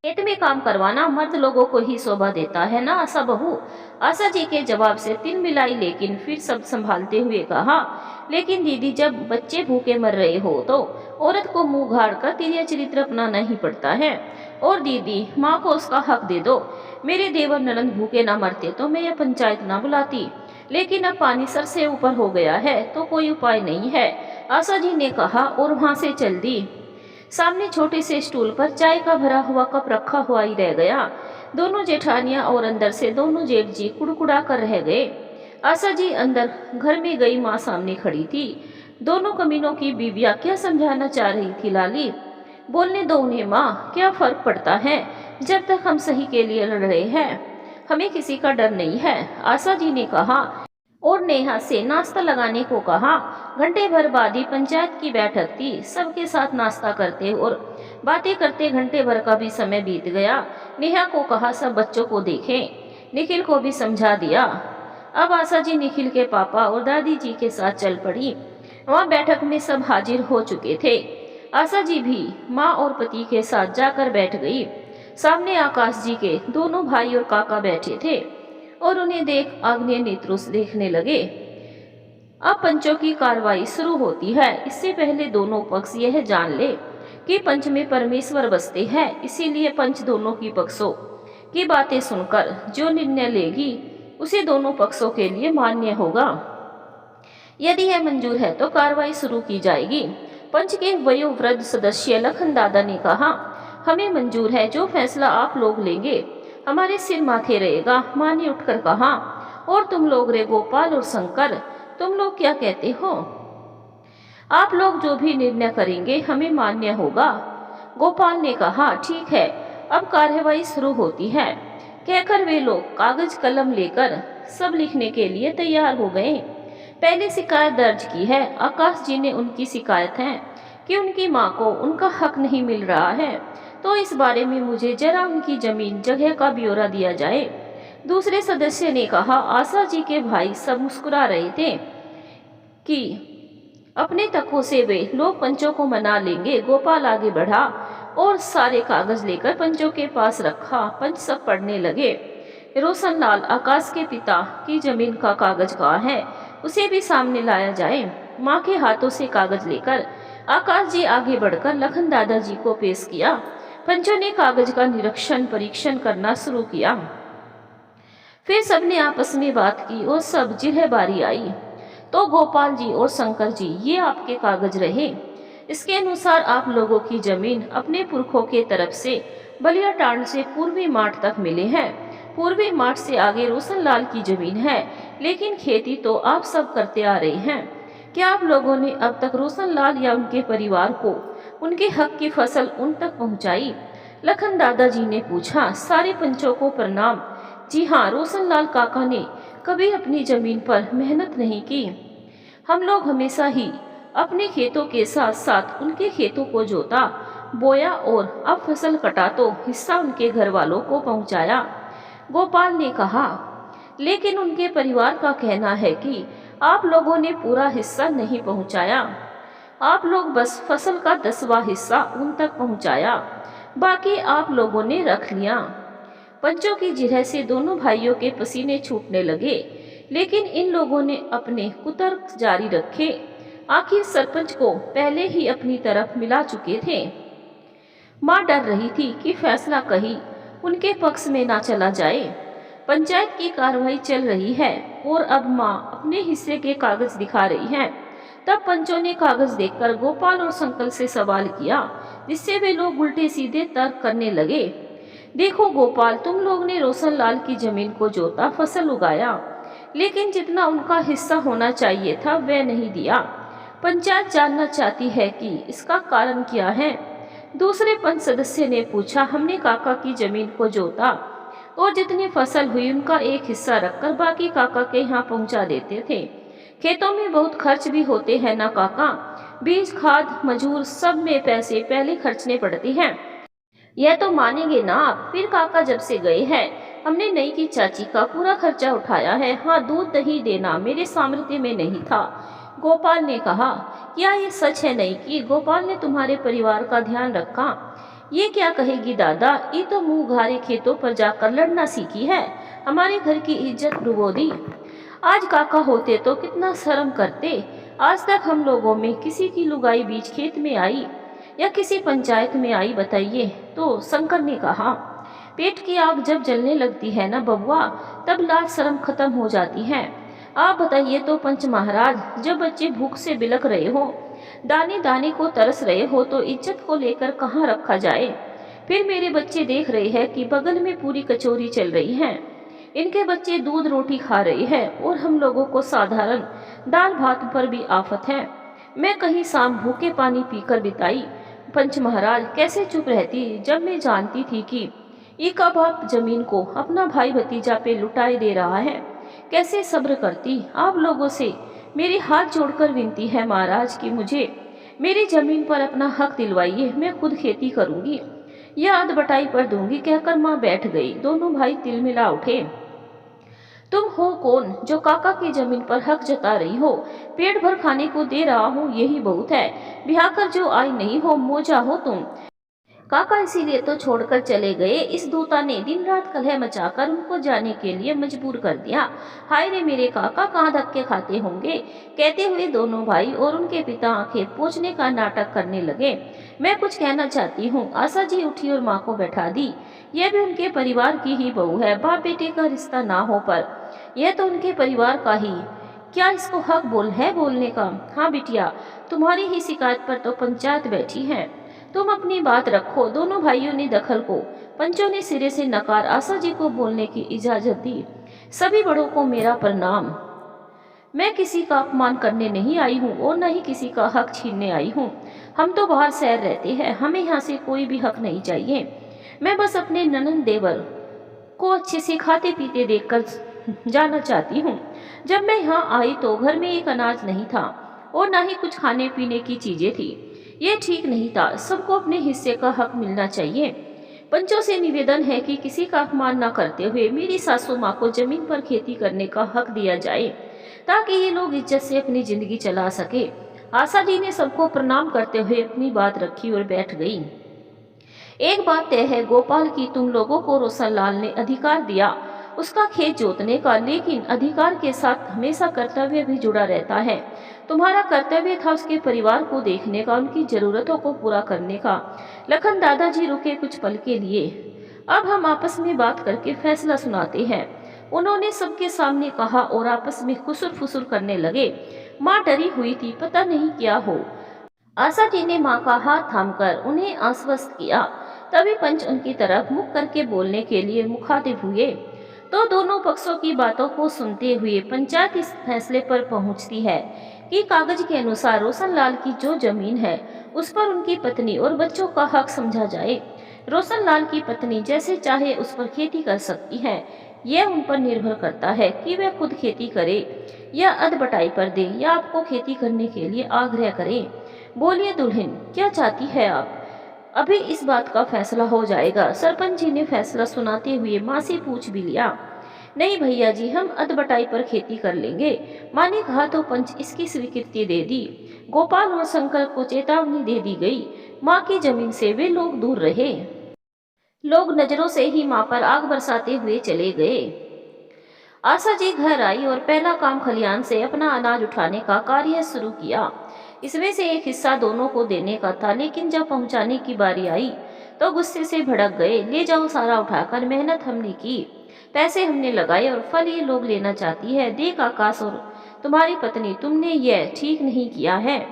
खेत में काम करवाना मर्द लोगों को ही शोभा देता है ना आशा बहू? आशा जी के जवाब से तिल मिलाई, लेकिन फिर सब संभालते हुए कहा, लेकिन दीदी, जब बच्चे भूखे मर रहे हो तो औरत को मुंह गाड़ कर तिरिया चरित्र अपनाना ही पड़ता है। और दीदी, माँ को उसका हक दे दो। मेरे देवर ननंद भूखे ना मरते तो मैं यह पंचायत ना बुलाती, लेकिन अब पानी सर से ऊपर हो गया है तो कोई उपाय नहीं है, आशा जी ने कहा और वहां से चल दी। सामने छोटे से स्टूल पर चाय का भरा हुआ कप रखा हुआ ही रह गया। दोनों जेठानियां और अंदर से दोनों जेठ जी कुड़कुड़ा कर रह गए। आशा जी अंदर घर में गई, माँ सामने खड़ी थी। दोनों कमीनों की बीवियां क्या समझाना चाह रही थी? लाली, बोलने दो उन्हें माँ, क्या फर्क पड़ता है, जब तक हम सही के लिए लड़ रहे हैं हमें किसी का डर नहीं है, आशा जी ने कहा और नेहा से नाश्ता लगाने को कहा। घंटे भर बाद ही पंचायत की बैठक थी। सबके साथ नाश्ता करते और बातें करते घंटे भर का भी समय बीत गया। नेहा को कहा सब बच्चों को देखें, निखिल को भी समझा दिया। अब आशा जी निखिल के पापा और दादी जी के साथ चल पड़ी। वहाँ बैठक में सब हाजिर हो चुके थे। आशा जी भी माँ और पति के साथ जाकर बैठ गई। सामने आकाश जी के दोनों भाई और काका बैठे थे और उन्हें देख आग्नेय नेत्रों से देखने लगे। अब पंचों की कार्रवाई शुरू होती है। इससे पहले दोनों पक्ष यह जान ले कि पंच में परमेश्वर बसते हैं, इसीलिए पंच दोनों की पक्षों की बातें सुनकर जो निर्णय लेगी उसे दोनों पक्षों के लिए मान्य होगा। यदि यह मंजूर है तो कार्रवाई शुरू की जाएगी। पंच के वयोवृद्ध सदस्य लखन दादा ने कहा, हमें मंजूर है, जो फैसला आप लोग लेंगे हमारे सिर माथे रहेगा। माँ ने उठकर कहा, और तुम लोग रे गोपाल और शंकर, तुम लोग क्या कहते हो? आप लोग जो भी निर्णय करेंगे हमें मान्य होगा। गोपाल ने कहा, ठीक है, अब कार्यवाही शुरू होती है। कहकर वे लोग कागज कलम लेकर सब लिखने के लिए तैयार हो गए। पहले शिकायत दर्ज की है। आकाश जी ने उनकी शिकायत है कि उनकी माँ को उनका हक नहीं मिल रहा है, तो इस बारे में मुझे जरा उनकी जमीन जगह का ब्यौरा दिया जाए। दूसरे सदस्य ने कहा। आशा जी के भाई सब मुस्कुरा रहे थे कि अपने तकों से वे लोग पंचों को मना लेंगे। गोपाल आगे बढ़ा और सारे कागज लेकर पंचों के पास रखा। पंच सब पढ़ने लगे। रोशनलाल, आकाश के पिता की जमीन का कागज कहाँ है, उसे भी सामने लाया जाए। माँ के हाथों से कागज लेकर आकाश जी आगे बढ़कर लखन दादाजी को पेश किया। पंचों ने कागज का निरीक्षण परीक्षण करना शुरू किया। फिर सबने आपस में बात की और सब जिरह बारी आई। तो गोपाल जी और शंकर जी, ये आपके कागज रहे। इसके अनुसार आप लोगों की जमीन अपने पुरखों के तरफ से बलिया टांड से पूर्वी माठ तक मिले हैं। पूर्वी माठ से आगे रोशनलाल की जमीन है, लेकिन खेती तो आप सब करते आ रहे हैं। क्या आप लोगों ने अब तक रोशनलाल या उनके परिवार को उनके हक की फसल उन तक पहुंचाई? लखन दादाजी ने पूछा। सारे पंचों को प्रणाम। जी हाँ, रोशनलाल काका ने कभी अपनी जमीन पर मेहनत नहीं की। हम लोग हमेशा ही अपने खेतों के साथ साथ उनके खेतों को जोता, बोया और अब फसल कटा तो हिस्सा उनके घर वालों को पहुंचाया, गोपाल ने कहा। लेकिन उनके परिवार का कहना है कि आप लोगों ने पूरा हिस्सा नहीं पहुंचाया। आप लोग बस फसल का 10वां हिस्सा उन तक पहुंचाया, बाकी आप लोगों ने रख लिया। पंचों की जिरह से दोनों भाइयों के पसीने छूटने लगे, लेकिन इन लोगों ने अपने कुतर्क जारी रखे। आखिर सरपंच को पहले ही अपनी तरफ मिला चुके थे। माँ डर रही थी कि फैसला कहीं उनके पक्ष में ना चला जाए। पंचायत की कार्रवाई चल रही है और अब माँ अपने हिस्से के कागज दिखा रही है। तब पंचों ने कागज देखकर गोपाल और संकल से सवाल किया, जिससे वे लोग उल्टे सीधे तर्क करने लगे। देखो गोपाल, तुम लोग ने रोशनलाल की जमीन को जोता, फसल उगाया, लेकिन जितना उनका हिस्सा होना चाहिए था वह नहीं दिया। पंचायत जानना चाहती है कि इसका कारण क्या है। दूसरे पंच सदस्य ने पूछा। हमने काका की जमीन को जोता और जितनी फसल हुई उनका एक हिस्सा रखकर बाकी काका के यहाँ पहुँचा देते थे। खेतों में बहुत खर्च भी होते हैं ना काका, बीज, खाद, मजूर, सब में पैसे पहले खर्चने पड़ते हैं। यह तो मानेंगे ना आप। फिर काका जब से गए हैं हमने नई की चाची का पूरा खर्चा उठाया है। हाँ, दूध दही देना मेरे सामर्थ्य में नहीं था, गोपाल ने कहा। क्या ये सच है नहीं कि गोपाल ने तुम्हारे परिवार का ध्यान रखा? ये क्या कहेगी दादा, ये तो मुंह घारे खेतों पर जाकर लड़ना सीखी है, हमारे घर की इज्जत डुबो दी। आज काका होते तो कितना शर्म करते। आज तक हम लोगों में किसी की लुगाई बीच खेत में आई या किसी पंचायत में आई बताइए? तो शंकर ने कहा। पेट की आग जब जलने लगती है ना बबुआ, तब लाज शर्म खत्म हो जाती है। आप बताइए तो पंच महाराज, जब बच्चे भूख से बिलख रहे हो, दाने दाने को तरस रहे हो, तो इज्जत को लेकर कहाँ रखा जाए? फिर मेरे बच्चे देख रहे हैं कि बगल में पूरी कचौरी चल रही है, इनके बच्चे दूध रोटी खा रहे हैं और हम लोगों को साधारण दाल भात पर भी आफत है। मैं कहीं शाम भूखे पानी पीकर बिताई। पंच महाराज, कैसे चुप रहती जब मैं जानती थी कि एक बाप जमीन को अपना भाई भतीजा पे लुटाए दे रहा है। कैसे सब्र करती। आप लोगों से मेरे हाथ जोड़कर विनती है महाराज कि मुझे मेरी जमीन पर अपना हक दिलवाइए, मैं खुद खेती करूंगी या अधबटाई पर दूंगी, कहकर माँ बैठ गई। दोनों भाई तिलमिला उठे। तुम हो कौन जो काका की जमीन पर हक जता रही हो? पेट भर खाने को दे रहा हूँ, यही बहुत है। ब्याह कर जो आई नहीं हो, मोजा हो तुम। काका इसीलिए तो छोड़कर चले गए। इस दूता ने दिन रात कलह मचाकर उनको जाने के लिए मजबूर कर दिया। हाय रे मेरे काका, कहाँ धक्के खाते होंगे, कहते हुए दोनों भाई और उनके पिता आंखें पोंछने का नाटक करने लगे। मैं कुछ कहना चाहती हूँ। आशा जी उठी और माँ को बैठा दी। यह भी उनके परिवार की ही बहू है, बाप बेटे का रिश्ता ना हो पर यह तो उनके परिवार का ही। क्या इसको हक बोलने का? हाँ बिटिया, तुम्हारी ही शिकायत पर तो पंचायत बैठी है, तुम अपनी बात रखो। दोनों भाइयों ने दखल को पंचों ने सिरे से नकार आशा जी को बोलने की इजाजत दी। सभी बड़ों को मेरा प्रणाम। मैं किसी का अपमान करने नहीं आई हूँ और न ही किसी का हक छीनने आई हूँ। हम तो बाहर शहर रहते हैं, हमें यहाँ से कोई भी हक नहीं चाहिए। मैं बस अपने ननंद देवर को अच्छे से खाते पीते देखकर जाना चाहती हूँ। जब मैं यहाँ आई तो घर में एक अनाज नहीं था और न ही कुछ खाने पीने की चीजें थी। ये ठीक नहीं था। सबको अपने हिस्से का हक मिलना चाहिए। पंचों से निवेदन है कि किसी का अपमान न करते हुए मेरी सासू माँ को जमीन पर खेती करने का हक दिया जाए, ताकि ये लोग इज्जत से अपनी जिंदगी चला सके। आशा जी ने सबको प्रणाम करते हुए अपनी बात रखी और बैठ गई। एक बात तय है गोपाल की, तुम लोगों को रोशनलाल ने अधिकार दिया उसका खेत जोतने का, लेकिन अधिकार के साथ हमेशा कर्तव्य भी जुड़ा रहता है। तुम्हारा कर्तव्य था उसके परिवार को देखने का, उनकी जरूरतों को पूरा करने का। लखन दादाजी रुके कुछ पल के लिए। अब हम आपस में बात करके फैसला सुनाते हैं, उन्होंने सबके सामने कहा और आपस में खुसुर फुसुर करने लगे। माँ डरी हुई थी, पता नहीं क्या हो। आशा जी ने माँ का हाथ थामकर उन्हें आश्वस्त किया। तभी पंच उनकी तरफ मुख करके बोलने के लिए मुखातिब हुए। तो दोनों पक्षों की बातों को सुनते हुए पंचायत इस फैसले पर पहुंचती है कि कागज के अनुसार रोशनलाल की जो जमीन है उस पर उनकी पत्नी और बच्चों का हक समझा जाए। रोशनलाल की पत्नी जैसे चाहे उस पर खेती कर सकती है। यह उन पर निर्भर करता है कि वे खुद खेती करे या अधबटाई पर दे या आपको खेती करने के लिए आग्रह करे। बोलिए दुल्हन, क्या चाहती है आप? अभी इस बात का फैसला हो जाएगा। सरपंच जी ने फैसला सुनाते हुए माँ से पूछ भी लिया। नहीं भैया जी, हम अधबटाई पर खेती कर लेंगे। माँ ने कहा तो पंच इसकी स्वीकृति दे दी। गोपाल और शंकर को चेतावनी दे दी गई। माँ की जमीन से वे लोग दूर रहे। लोग नजरों से ही माँ पर आग बरसाते हुए चले गए। आशा जी घर आई और पहला काम खलियान से अपना अनाज उठाने का कार्य शुरू किया। इसमें से एक हिस्सा दोनों को देने का था, लेकिन जब पहुंचाने की बारी आई तो गुस्से से भड़क गए। ले जाओ, सारा उठाकर, मेहनत हमने की, पैसे हमने लगाए और फल ये लोग लेना चाहती है। देख आकाश और तुम्हारी पत्नी, तुमने यह ठीक नहीं किया है।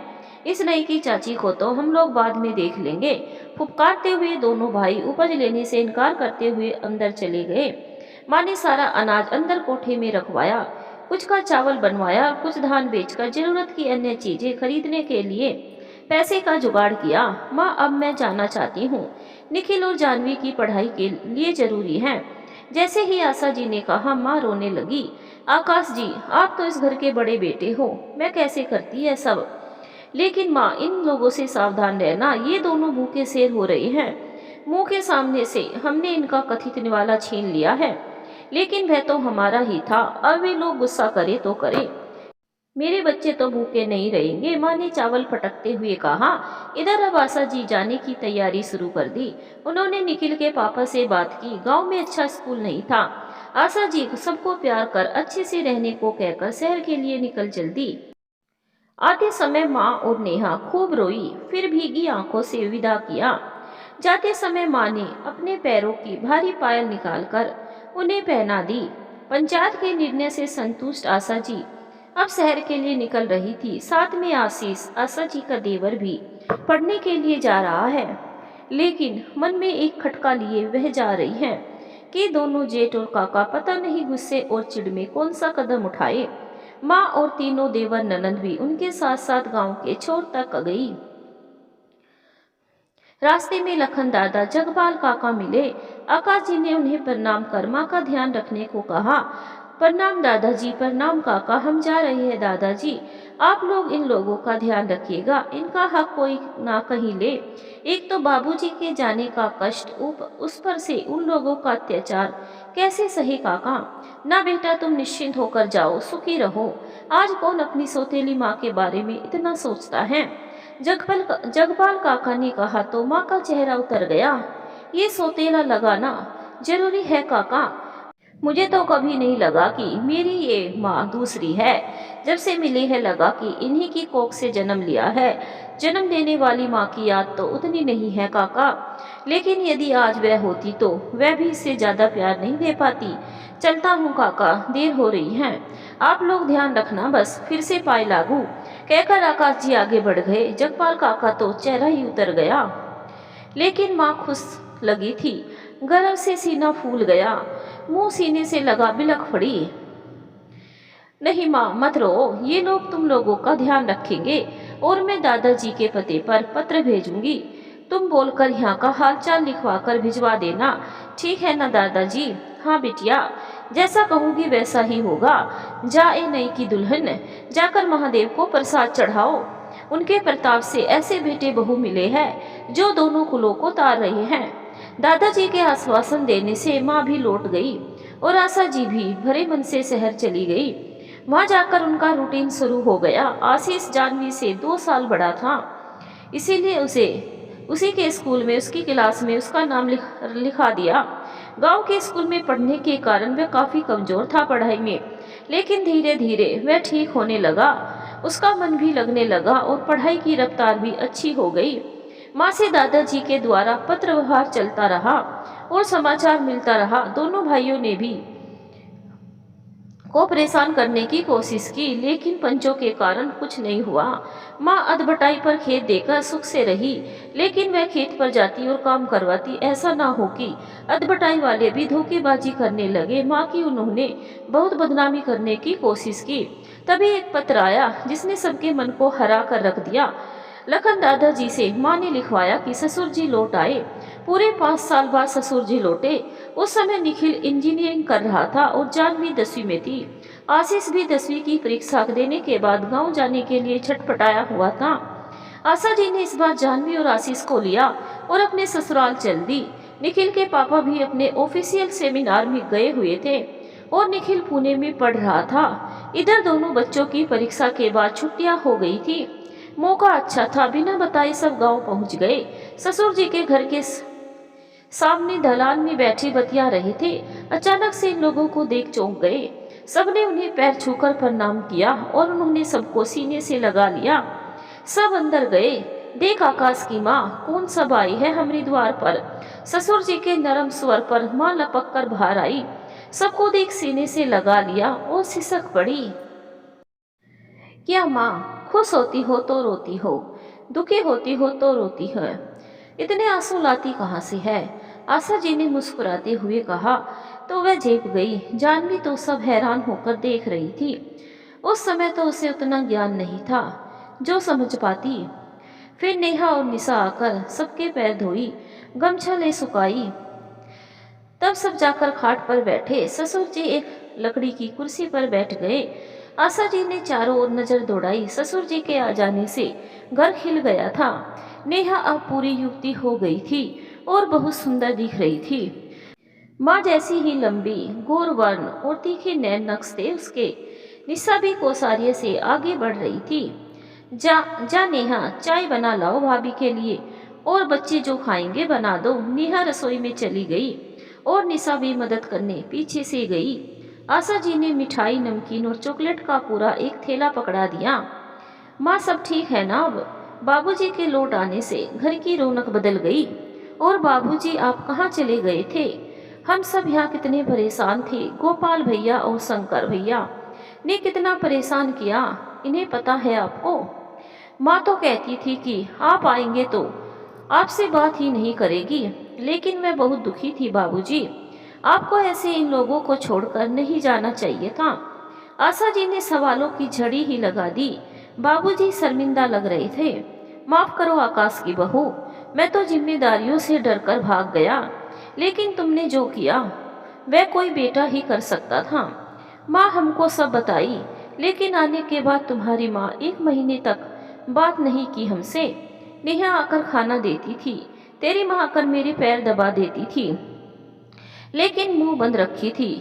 इस नई की चाची को तो हम लोग बाद में देख लेंगे। फुफकारते हुए दोनों भाई उपज लेने से इनकार करते हुए अंदर चले गए। माँ ने सारा अनाज अंदर कोठे में रखवाया, कुछ का चावल बनवाया और कुछ धान बेचकर जरूरत की अन्य चीजें खरीदने के लिए पैसे का जुगाड़ किया। माँ, अब मैं जाना चाहती हूँ। निखिल और जानवी की पढ़ाई के लिए जरूरी है। जैसे ही आशा जी ने कहा, माँ रोने लगी। आकाश जी, आप तो इस घर के बड़े बेटे हो, मैं कैसे करती है सब। लेकिन माँ, इन लोगों से सावधान रहना, ये दोनों भूखे शेर हो रहे हैं। मुंह के सामने से हमने इनका कथित निवाला छीन लिया है, लेकिन वह तो हमारा ही था। अब वे लोग गुस्सा करे तो करे, मेरे बच्चे तो भूखे नहीं रहेंगे। माँ ने चावल पटकते हुए कहा। इधर अब आशा जी जाने की तैयारी शुरू कर दी। उन्होंने निखिल के पापा से बात की। गांव में अच्छा स्कूल नहीं था। आशा जी सबको प्यार कर अच्छे से रहने को कहकर शहर के लिए निकल चल दी। आते समय माँ और नेहा खूब रोई, फिर भीगी आंखों से विदा किया। जाते समय माँ ने अपने पैरों की भारी पायल निकालकर उन्हें पहना दी। पंचायत के निर्णय से संतुष्ट आशा जी अब शहर के लिए निकल रही थी। साथ में आशीष, आशा जी का देवर, भी पढ़ने के लिए जा रहा है। लेकिन मन में एक खटका लिए वह जा रही है कि दोनों जेठ और काका पता नहीं गुस्से और चिढ़ में कौन सा कदम उठाए। माँ और तीनों देवर ननद भी उनके साथ साथ गांव के छोर तक गई। रास्ते में लखन दादा, जगपाल काका मिले। आकाश जी ने उन्हें प्रणाम कर माँ का ध्यान रखने को कहा। प्रणाम दादाजी, प्रणाम काका, हम जा रहे हैं दादाजी। आप लोग इन लोगों का ध्यान रखिएगा, इनका हक कोई ना कहीं ले। एक तो बाबूजी के जाने का कष्ट, उस पर से उन लोगों का अत्याचार कैसे सहे काका। ना बेटा, तुम निश्चिंत होकर जाओ, सुखी रहो। आज कौन अपनी सौतेली माँ के बारे में इतना सोचता है। जगपाल काका ने कहा तो माँ का चेहरा उतर गया। ये सौतेला लगाना जरूरी है काका? मुझे तो कभी नहीं लगा कि मेरी ये माँ दूसरी है। जब से मिली है लगा कि इन्हीं की कोख से जन्म लिया है। जन्म देने वाली माँ की याद तो उतनी नहीं है काका, लेकिन यदि आज वह होती तो वह भी इससे ज्यादा प्यार नहीं दे पाती। चलता हूँ काका, देर हो रही है। आप लोग ध्यान रखना, बस फिर से पाए लागू, कहकर आकाश जी आगे बढ़ गए। जगपाल काका तो चेहरा ही उतर गया, लेकिन माँ खुश लगी थी। गर्व से सीना फूल गया, मुंह सीने से लगा बिलख पड़ी। नहीं माँ, मत रो, ये लोग तुम लोगों का ध्यान रखेंगे और मैं दादाजी के पते पर पत्र भेजूंगी। तुम बोलकर यहाँ का हालचाल लिखवा कर भिजवा देना, ठीक है ना दादाजी? हाँ बिटिया, जैसा कहूँगी वैसा ही होगा। जाए नई की दुल्हन, जाकर महादेव को प्रसाद चढ़ाओ। उनके प्रताप से ऐसे बेटे बहू मिले हैं जो दोनों कुलों को तार रहे हैं। दादाजी के आश्वासन देने से माँ भी लौट गई और आशा जी भी भरे मन से शहर चली गई। वहां जाकर उनका रूटीन शुरू हो गया। आशीष जानवी से 2 साल बड़ा था, इसीलिए उसे उसी के स्कूल में, उसकी क्लास में उसका नाम लिखा दिया। गांव के स्कूल में पढ़ने के कारण वह काफी कमजोर था पढ़ाई में, लेकिन धीरे धीरे वह ठीक होने लगा। उसका मन भी लगने लगा और पढ़ाई की रफ्तार भी अच्छी हो गई। माँ से दादाजी के द्वारा पत्र व्यवहार चलता रहा और समाचार मिलता रहा। दोनों भाइयों ने भी को परेशान करने की कोशिश की, लेकिन पंचों के कारण कुछ नहीं हुआ। माँ अधबटाई पर खेत देकर सुख से रही, लेकिन वह खेत पर जाती और काम करवाती। ऐसा ना हो कि अधबटाई वाले भी धोखेबाजी करने लगे। माँ की उन्होंने बहुत बदनामी करने की कोशिश की। तभी एक पत्र आया जिसने सबके मन को हरा कर रख दिया। लखन दादाजी से माँ ने लिखवाया कि ससुर जी लौट आए। पूरे 5 साल बाद ससुर जी लौटे। उस समय निखिल इंजीनियरिंग कर रहा था और जानवी 10वीं में थी। आशीष भी 10वीं की परीक्षा देने के बाद गांव जाने के लिए छटपटाया हुआ था। आशा जी ने इस बार जानवी और आशीष को लिया और अपने ससुराल चल दी। निखिल के पापा भी अपने ऑफिशियल सेमिनार में गए हुए थे और निखिल पुणे में पढ़ रहा था। इधर दोनों बच्चों की परीक्षा के बाद छुट्टियां हो गई थी। मौका अच्छा था, बिना बताए सब गांव पहुंच गए। ससुर जी के घर के सामने ढलान में बैठे बतिया रहे थे। अचानक से इन लोगों को देख चौंक गए। सबने उन्हें पैर छूकर प्रणाम किया और उन्होंने सबको सीने से लगा लिया। सब अंदर गए। देख आकाश की माँ, कौन सब आई है हमारे द्वार पर। ससुर जी के नरम स्वर पर माँ लपक कर बाहर आई। सबको देख सीने से लगा लिया और सिसक पड़ी। क्या माँ, खुश होती हो तो रोती हो, दुखी होती हो तो रोती है, इतने आंसू लाती कहाँ से है। आशा जी ने मुस्कुराते हुए कहा तो वह झेप गई। जानवी तो सब हैरान होकर देख रही थी। उस समय तो उसे उतना ज्ञान नहीं था जो समझ पाती। फिर नेहा और निशा आकर सबके पैर धोई, गमछा ले सुखाई। तब सब जाकर खाट पर बैठे। ससुर जी एक लकड़ी की कुर्सी पर बैठ गए। आशा जी ने चारों ओर नजर दौड़ाई। ससुर जी के आ जाने से घर खिल गया था। नेहा अब पूरी युवती हो गई थी और बहुत सुंदर दिख रही थी। माँ जैसी ही लंबी, गोर वर्ण और तीखे नैन नक्श थे उसके। निशा भी कौसार्य से आगे बढ़ रही थी। जा नेहा, चाय बना लाओ भाभी के लिए, और बच्चे जो खाएंगे बना दो। नेहा रसोई में चली गई और निशा भी मदद करने पीछे से गई। आशा जी ने मिठाई, नमकीन और चॉकलेट का पूरा एक थैला पकड़ा दिया। माँ, सब ठीक है ना अब। बाबूजी के लौट आने से घर की रौनक बदल गई। और बाबूजी, आप कहाँ चले गए थे? हम सब यहाँ कितने परेशान थे। गोपाल भैया और शंकर भैया ने कितना परेशान किया, इन्हें पता है आपको? माँ तो कहती थी कि आप आएंगे तो आपसे बात ही नहीं करेगी, लेकिन मैं बहुत दुखी थी बाबूजी। आपको ऐसे इन लोगों को छोड़कर नहीं जाना चाहिए था। आशा जी ने सवालों की झड़ी ही लगा दी। बाबूजी शर्मिंदा लग रहे थे। माफ करो आकाश की बहू, मैं तो जिम्मेदारियों से डरकर भाग गया, लेकिन तुमने जो किया वह कोई बेटा ही कर सकता था। माँ हमको सब बताई, लेकिन आने के बाद तुम्हारी माँ 1 महीने तक बात नहीं की हमसे। नेहा आकर खाना देती थी, तेरी माँ आकर मेरे पैर दबा देती थी, लेकिन मुंह बंद रखी थी।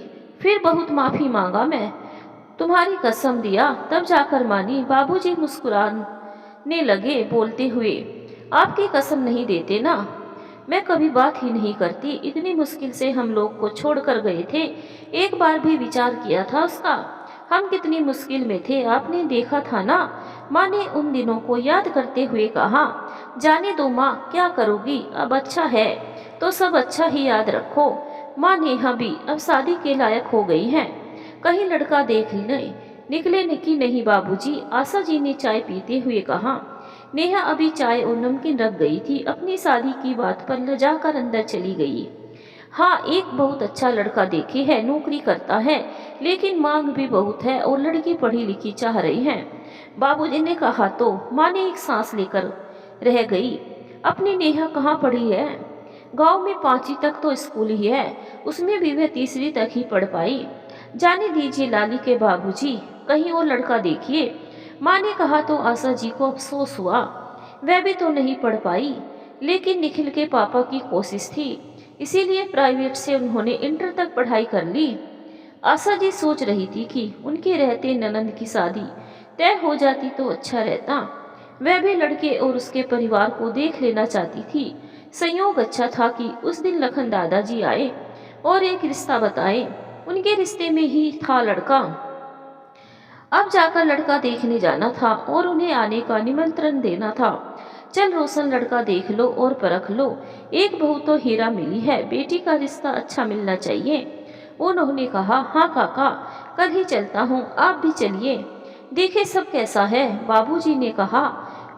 फिर बहुत माफी मांगा मैं, तुम्हारी कसम दिया, तब जाकर मानी। बाबूजी मुस्कुराने लगे बोलते हुए, आपकी कसम नहीं देते ना, मैं कभी बात ही नहीं करती। इतनी मुश्किल से हम लोग को छोड़कर गए थे, एक बार भी विचार किया था उसका? हम कितनी मुश्किल में थे, आपने देखा था ना। माँ ने उन दिनों को याद करते हुए कहा, जाने दो माँ, क्या करोगी, अब अच्छा है तो सब अच्छा ही याद रखो। माँ, नेहा भी अब शादी के लायक हो गई हैं, कहीं लड़का देख ले निकले कि नहीं बाबूजी। आशा जी ने चाय पीते हुए कहा। नेहा अभी चाय और नमकीन रख गई थी, अपनी शादी की बात पर लजाकर अंदर चली गई। हाँ, एक बहुत अच्छा लड़का देखे है, नौकरी करता है, लेकिन मांग भी बहुत है और लड़की पढ़ी लिखी चाह रही है, बाबूजी ने कहा। तो माँ ने एक सांस लेकर रह गई। अपनी नेहा कहाँ पढ़ी है? गांव में 5वीं तक तो स्कूल ही है, उसमें भी वह 3री तक ही पढ़ पाई। जाने दीजिए लाली के बाबूजी, कहीं और लड़का देखिए। माँ ने कहा तो आशा जी को अफसोस हुआ, वह भी तो नहीं पढ़ पाई, लेकिन निखिल के पापा की कोशिश थी, इसीलिए प्राइवेट से उन्होंने इंटर तक पढ़ाई कर ली। आशा जी सोच रही थी कि उनके रहते ननंद की शादी तय हो जाती तो अच्छा रहता। वह भी लड़के और उसके परिवार को देख लेना चाहती थी। संयोग अच्छा था कि उस दिन लखन दादाजी आए और एक रिश्ता बताए। उनके रिश्ते में ही था लड़का। अब जाकर लड़का देखने जाना था और उन्हें आने का निमंत्रण देना था। चल रोशन, लड़का देख लो और परख लो, एक बहू तो हीरा मिली है, बेटी का रिश्ता अच्छा मिलना चाहिए। उन्होंने कहा, हाँ काका, कल ही चलता हूँ, आप भी चलिए, देखे सब कैसा है। बाबूजी ने कहा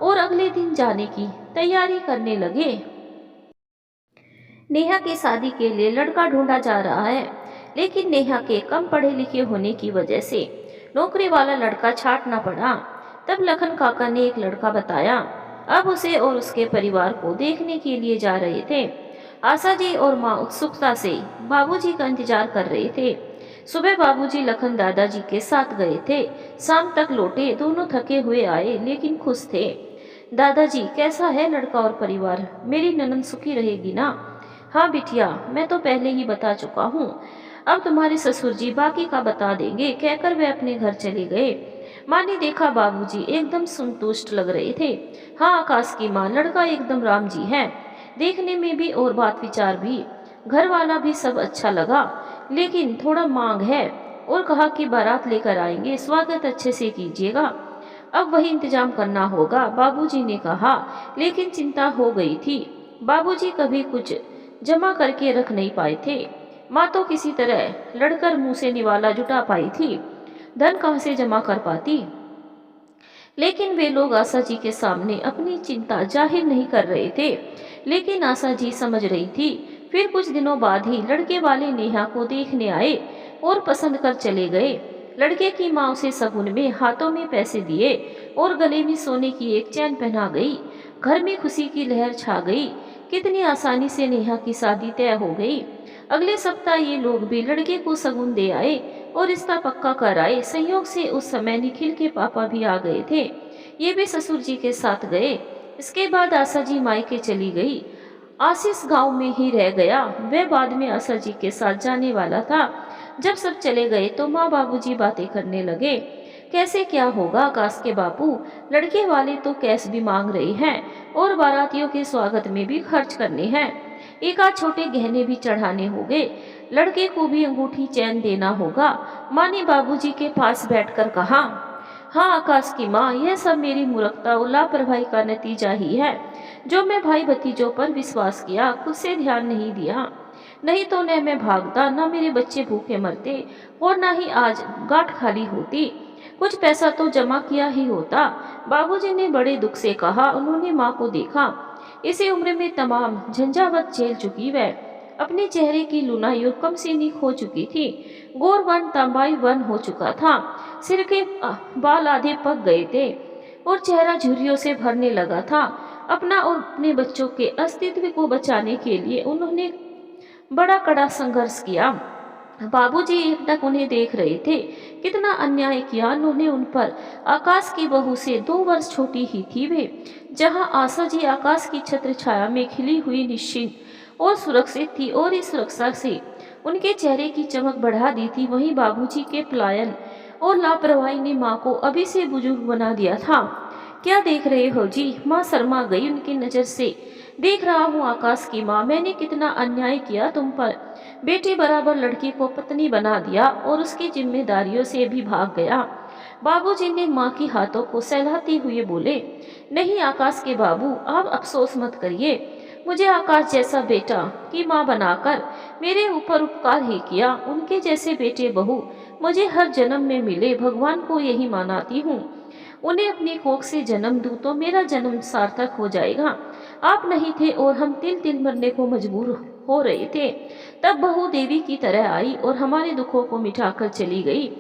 और अगले दिन जाने की तैयारी करने लगे। नेहा की शादी के लिए लड़का ढूंढा जा रहा है, लेकिन नेहा के कम पढ़े लिखे होने की वजह से नौकरी वाला लड़का छांटना पड़ा। तब लखन काका ने एक लड़का बताया। अब उसे और उसके परिवार को देखने के लिए जा रहे थे। आशा जी और माँ उत्सुकता से बाबूजी का इंतजार कर रहे थे। सुबह बाबूजी लखन दादाजी के साथ गए थे, शाम तक लौटे। दोनों थके हुए आए लेकिन खुश थे। दादाजी, कैसा है लड़का और परिवार? मेरी ननद सुखी रहेगी ना? हाँ बिटिया, मैं तो पहले ही बता चुका हूँ। अब तुम्हारे ससुर जी बाकी का बता देंगे, कहकर वे अपने घर चले गए। माँ ने देखा बाबूजी एकदम संतुष्ट लग रहे थे। हाँ आकाश की माँ, लड़का एकदम राम जी है, देखने में भी और बात विचार भी। घर वाला भी सब अच्छा लगा, लेकिन थोड़ा मांग है। और कहा कि बारात लेकर आएंगे, स्वागत अच्छे से कीजिएगा। अब वही इंतजाम करना होगा, बाबूजी ने कहा। लेकिन चिंता हो गई थी। बाबूजी कभी कुछ जमा करके रख नहीं पाए थे। माँ तो किसी तरह लड़कर मुंह से निवाला जुटा पाई थी, धन कहाँ से जमा कर पाती। लेकिन वे लोग आशा जी के सामने अपनी चिंता जाहिर नहीं कर रहे थे। लेकिन आशा जी समझ रही थी। फिर कुछ दिनों बाद ही लड़के वाले नेहा को देखने आए और पसंद कर चले गए। लड़के की माँ उसे शगुन में हाथों में पैसे दिए और गले में सोने की एक चैन पहना गई। घर में खुशी की लहर छा गई। कितनी आसानी से नेहा की शादी तय हो गई। अगले सप्ताह ये लोग भी लड़के को शगुन दे आए और रिश्ता पक्का कर आए। संयोग से उस समय निखिल के पापा भी आ गए थे। ये भी ससुर जी के साथ गए। इसके बाद आशा जी मायके चली गई। आशीष गांव में ही रह गया। वह बाद में आशा जी के साथ जाने वाला था। जब सब चले गए तो माँ बाबूजी बातें करने लगे। कैसे क्या होगा आकाश के बापू, लड़के वाले तो कैश भी मांग रहे हैं और बारातियों के स्वागत में भी खर्च करने हैं। एक आध छोटे गहने भी चढ़ाने होंगे। लड़के को भी अंगूठी चैन देना होगा। माँ ने बाबूजी के पास बैठकर कहा, हाँ आकाश की माँ, यह सब मेरी मूर्खता और लापरवाही का नतीजा ही है। जो मैं भाई भतीजों पर विश्वास किया, खुद से ध्यान नहीं दिया। नहीं तो न मैं भागता, न मेरे बच्चे भूखे मरते और न ही आज गांठ खाली होती। कुछ पैसा तो जमा किया ही होता। बाबूजी ने बड़े दुख से कहा। उन्होंने माँ को देखा। इसी उम्र में तमाम झंझावत झेल चुकी वह अपने चेहरे की लुनाई और कमसीनी खो चुकी थी। गोर वर्ण तांबाई वर्ण हो चुका था। सिर के बाल आधे पक गए थे और चेहरा झुर्रियों से भरने लगा था। अपना और अपने बच्चों के अस्तित्व को बचाने के लिए उन्होंने बड़ा कड़ा संघर्ष किया। बाबूजी एकटक उन्हें देख रहे थे। कितना अन्याय किया उन्होंने उन पर। आकाश की बहू से 2 वर्ष छोटी ही थी वे। जहां आशा जी आकाश की छत्र छाया में खिली हुई निश्चिंत और सुरक्षित थी और इस सुरक्षा से उनके चेहरे की चमक बढ़ा दी थी, वहीं बाबूजी के पलायन और लापरवाही ने माँ को अभी से बुजुर्ग बना दिया था। क्या देख रहे हो जी? माँ शर्मा गई उनकी नजर से। देख रहा हूँ आकाश की माँ, मैंने कितना अन्याय किया तुम पर। बेटे बराबर लड़की को पत्नी बना दिया और उसकी जिम्मेदारियों से भी भाग गया। बाबूजी ने माँ की हाथों को सहलाते हुए बोले, नहीं आकाश के बाबू, आप अफसोस मत करिए। मुझे आकाश जैसा बेटा की माँ बनाकर मेरे ऊपर उपकार ही किया। उनके जैसे बेटे बहू मुझे हर जन्म में मिले, भगवान को यही मानती हूँ। उन्हें अपनी कोख से जन्म दूं तो मेरा जन्म सार्थक हो जाएगा। आप नहीं थे और हम तिल तिल मरने को मजबूर हो रहे थे। तब बहू देवी की तरह आई और हमारे दुखों को मिटाकर चली गई।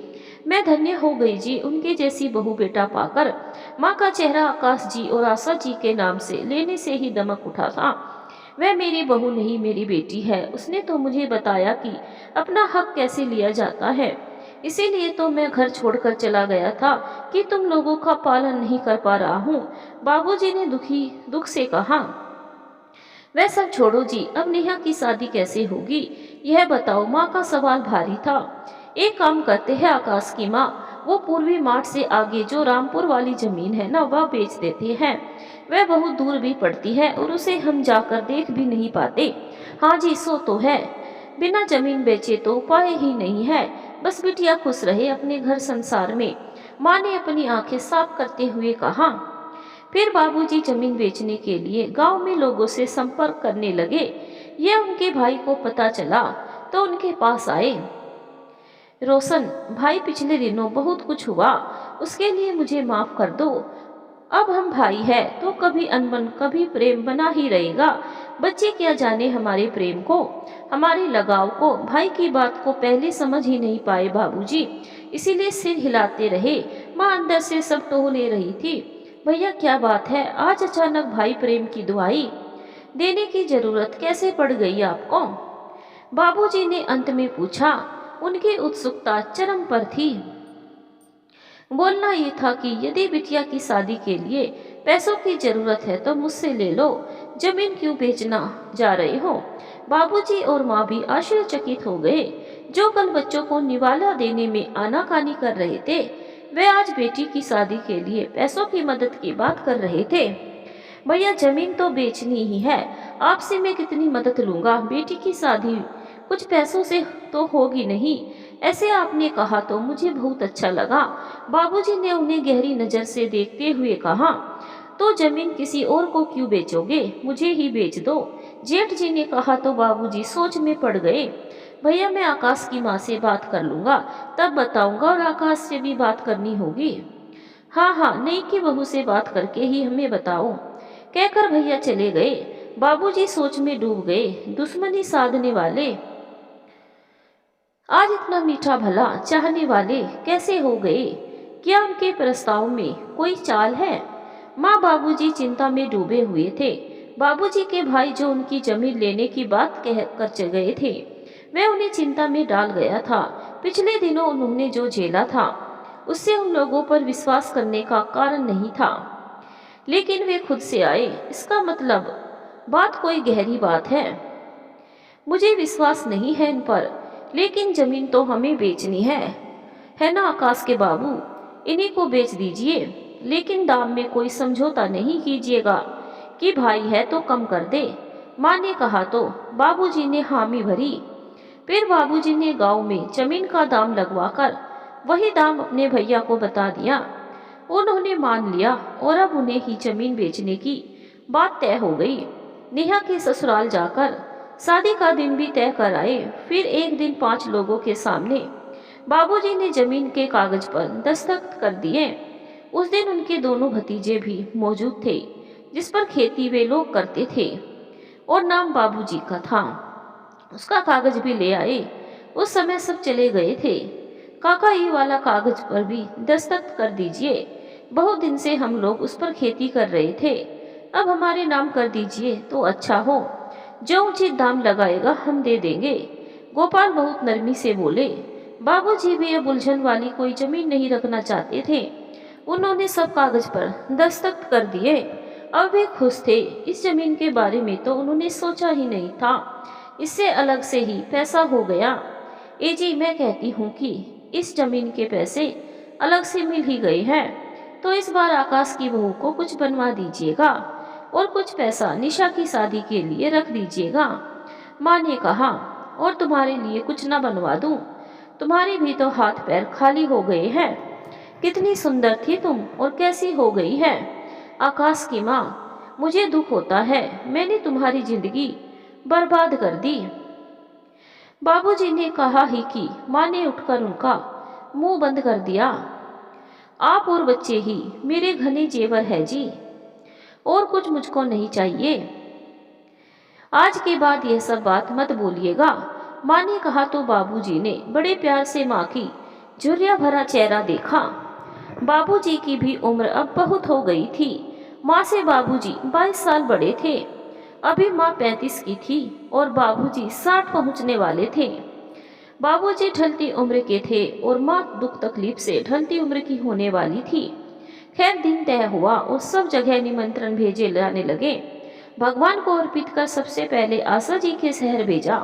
मैं धन्य हो गई जी, उनके जैसी बहू बेटा पाकर। माँ का चेहरा आकाश जी और आशा जी के नाम से लेने से ही दमक उठा था। वह मेरी बहू नहीं, मेरी बेटी है। उसने तो मुझे बताया कि अपना हक कैसे लिया जाता है। इसीलिए तो मैं घर छोड़कर चला गया था कि तुम लोगों का पालन नहीं कर पा रहा हूँ। बाबूजी ने दुख से कहा। वह सब छोड़ो जी, अब नेहा की शादी कैसे होगी यह बताओ। माँ का सवाल भारी था। एक काम करते हैं आकाश की माँ, वो पूर्वी मार्ट से आगे जो रामपुर वाली जमीन है ना, वह बेच देते हैं। वह बहुत दूर भी पड़ती है और उसे हम जाकर देख भी नहीं पाते। हाँ जी, सो तो है। बिना जमीन बेचे तो उपाय ही नहीं है। बस बिटिया खुश रहे अपने घर संसार में, माँ ने अपनी आंखें साफ करते हुए कहा। फिर बाबूजी जमीन बेचने के लिए गांव में लोगों से संपर्क करने लगे। यह उनके भाई को पता चला तो उनके पास आए। रोशन भाई, पिछले दिनों बहुत कुछ हुआ, उसके लिए मुझे माफ कर दो। अब हम भाई है तो कभी अनबन कभी प्रेम बना ही रहेगा। बच्चे क्या जाने हमारे प्रेम को, हमारे लगाव को। भाई की बात को पहले समझ ही नहीं पाए बाबूजी, इसीलिए सिर हिलाते रहे। माँ अंदर से सब टोह ले रही थी। भैया क्या बात है, आज अचानक भाई प्रेम की दुहाई देने की जरूरत कैसे पड़ गई आपको? बाबूजी ने अंत में पूछा। उनकी उत्सुकता चरम पर थी। बोलना ये था कि यदि बिटिया की शादी के लिए पैसों की जरूरत है तो मुझसे ले लो, जमीन क्यों बेचना जा रहे हो? बाबूजी और माँ भी आश्चर्यचकित हो गए। जो कल बच्चों को निवाला देने में आनाकानी कर रहे थे, वे आज बेटी की शादी के लिए पैसों की मदद की बात कर रहे थे। भैया जमीन तो बेचनी ही है, आपसे मैं कितनी मदद लूंगा? बेटी की शादी कुछ पैसों से तो होगी नहीं। ऐसे आपने कहा तो मुझे बहुत अच्छा लगा। बाबूजी ने उन्हें गहरी नजर से देखते हुए कहा। तो जमीन किसी और को क्यों बेचोगे, मुझे ही बेच दो। जेठ जी ने कहा तो बाबूजी सोच में पड़ गए। भैया मैं आकाश की माँ से बात कर लूंगा, तब बताऊंगा, और आकाश से भी बात करनी होगी। हाँ हाँ, नई की बहू से बात करके ही हमें बताओ, कहकर भैया चले गए। बाबूजी सोच में डूब गए। दुश्मनी साधने वाले आज इतना मीठा भला चाहने वाले कैसे हो गए? क्या उनके प्रस्ताव में कोई चाल है? माँ बाबूजी चिंता में डूबे हुए थे। बाबूजी के भाई जो उनकी जमीन लेने की बात कह कर चले गए थे, वह उन्हें चिंता में डाल गया था। पिछले दिनों उन्होंने जो झेला था, उससे उन लोगों पर विश्वास करने का कारण नहीं था, लेकिन वे खुद से आए। इसका मतलब बात कोई गहरी बात है। मुझे विश्वास नहीं है इन पर, लेकिन जमीन तो हमें बेचनी है ना आकाश के बाबू? इन्हीं को बेच दीजिए, लेकिन दाम में कोई समझौता नहीं कीजिएगा कि भाई है तो कम कर दे। माँ ने कहा तो बाबूजी ने हामी भरी। फिर बाबूजी ने गांव में जमीन का दाम लगवाकर वही दाम अपने भैया को बता दिया। उन्होंने मान लिया और अब उन्हें ही जमीन बेचने की बात तय हो गई। नेहा के ससुराल जाकर शादी का दिन भी तय कर आए। फिर एक दिन 5 लोगों के सामने बाबूजी ने जमीन के कागज पर दस्तखत कर दिए। उस दिन उनके दोनों भतीजे भी मौजूद थे, जिस पर खेती वे लोग करते थे और नाम बाबूजी का था। उसका कागज भी ले आए। उस समय सब चले गए थे। काका ये वाला कागज पर भी दस्तखत कर दीजिए, बहुत दिन से हम लोग उस पर खेती कर रहे थे, अब हमारे नाम कर दीजिए तो अच्छा हो। जो उचित दाम लगाएगा हम दे देंगे। गोपाल बहुत नरमी से बोले। बाबूजी भी अब उलझन वाली कोई जमीन नहीं रखना चाहते थे। उन्होंने सब कागज पर दस्तखत कर दिए। अब वे खुश थे। इस जमीन के बारे में तो उन्होंने सोचा ही नहीं था, इससे अलग से ही पैसा हो गया। ए जी, मैं कहती हूँ कि इस जमीन के पैसे अलग से मिल ही गए हैं, तो इस बार आकाश की बहू को कुछ बनवा दीजिएगा और कुछ पैसा निशा की शादी के लिए रख दीजिएगा। माँ ने कहा, और तुम्हारे लिए कुछ न बनवा दूं? तुम्हारे भी तो हाथ पैर खाली हो गए हैं। कितनी सुंदर थी तुम और कैसी हो गई है? आकाश की माँ, मुझे दुख होता है, मैंने तुम्हारी जिंदगी बर्बाद कर दी। बाबूजी ने कहा ही कि माँ ने उठकर उनका मुंह बंद कर दिया। आप और बच्चे ही मेरे घने जेवर है जी, और कुछ मुझको नहीं चाहिए। आज के बाद यह सब बात मत बोलिएगा, माँ ने कहा तो बाबूजी ने बड़े प्यार से माँ की झुर्रिया भरा चेहरा देखा। बाबूजी की भी उम्र अब बहुत हो गई थी। माँ से बाबूजी 22 साल बड़े थे। अभी माँ 35 की थी और बाबूजी 60 पहुँचने वाले थे। बाबूजी ढलती उम्र के थे और माँ दुख तकलीफ से ढलती उम्र की होने वाली थी। खैर दिन तय हुआ और सब जगह निमंत्रण भेजे जाने लगे। भगवान को अर्पित कर सबसे पहले आशा जी के शहर भेजा,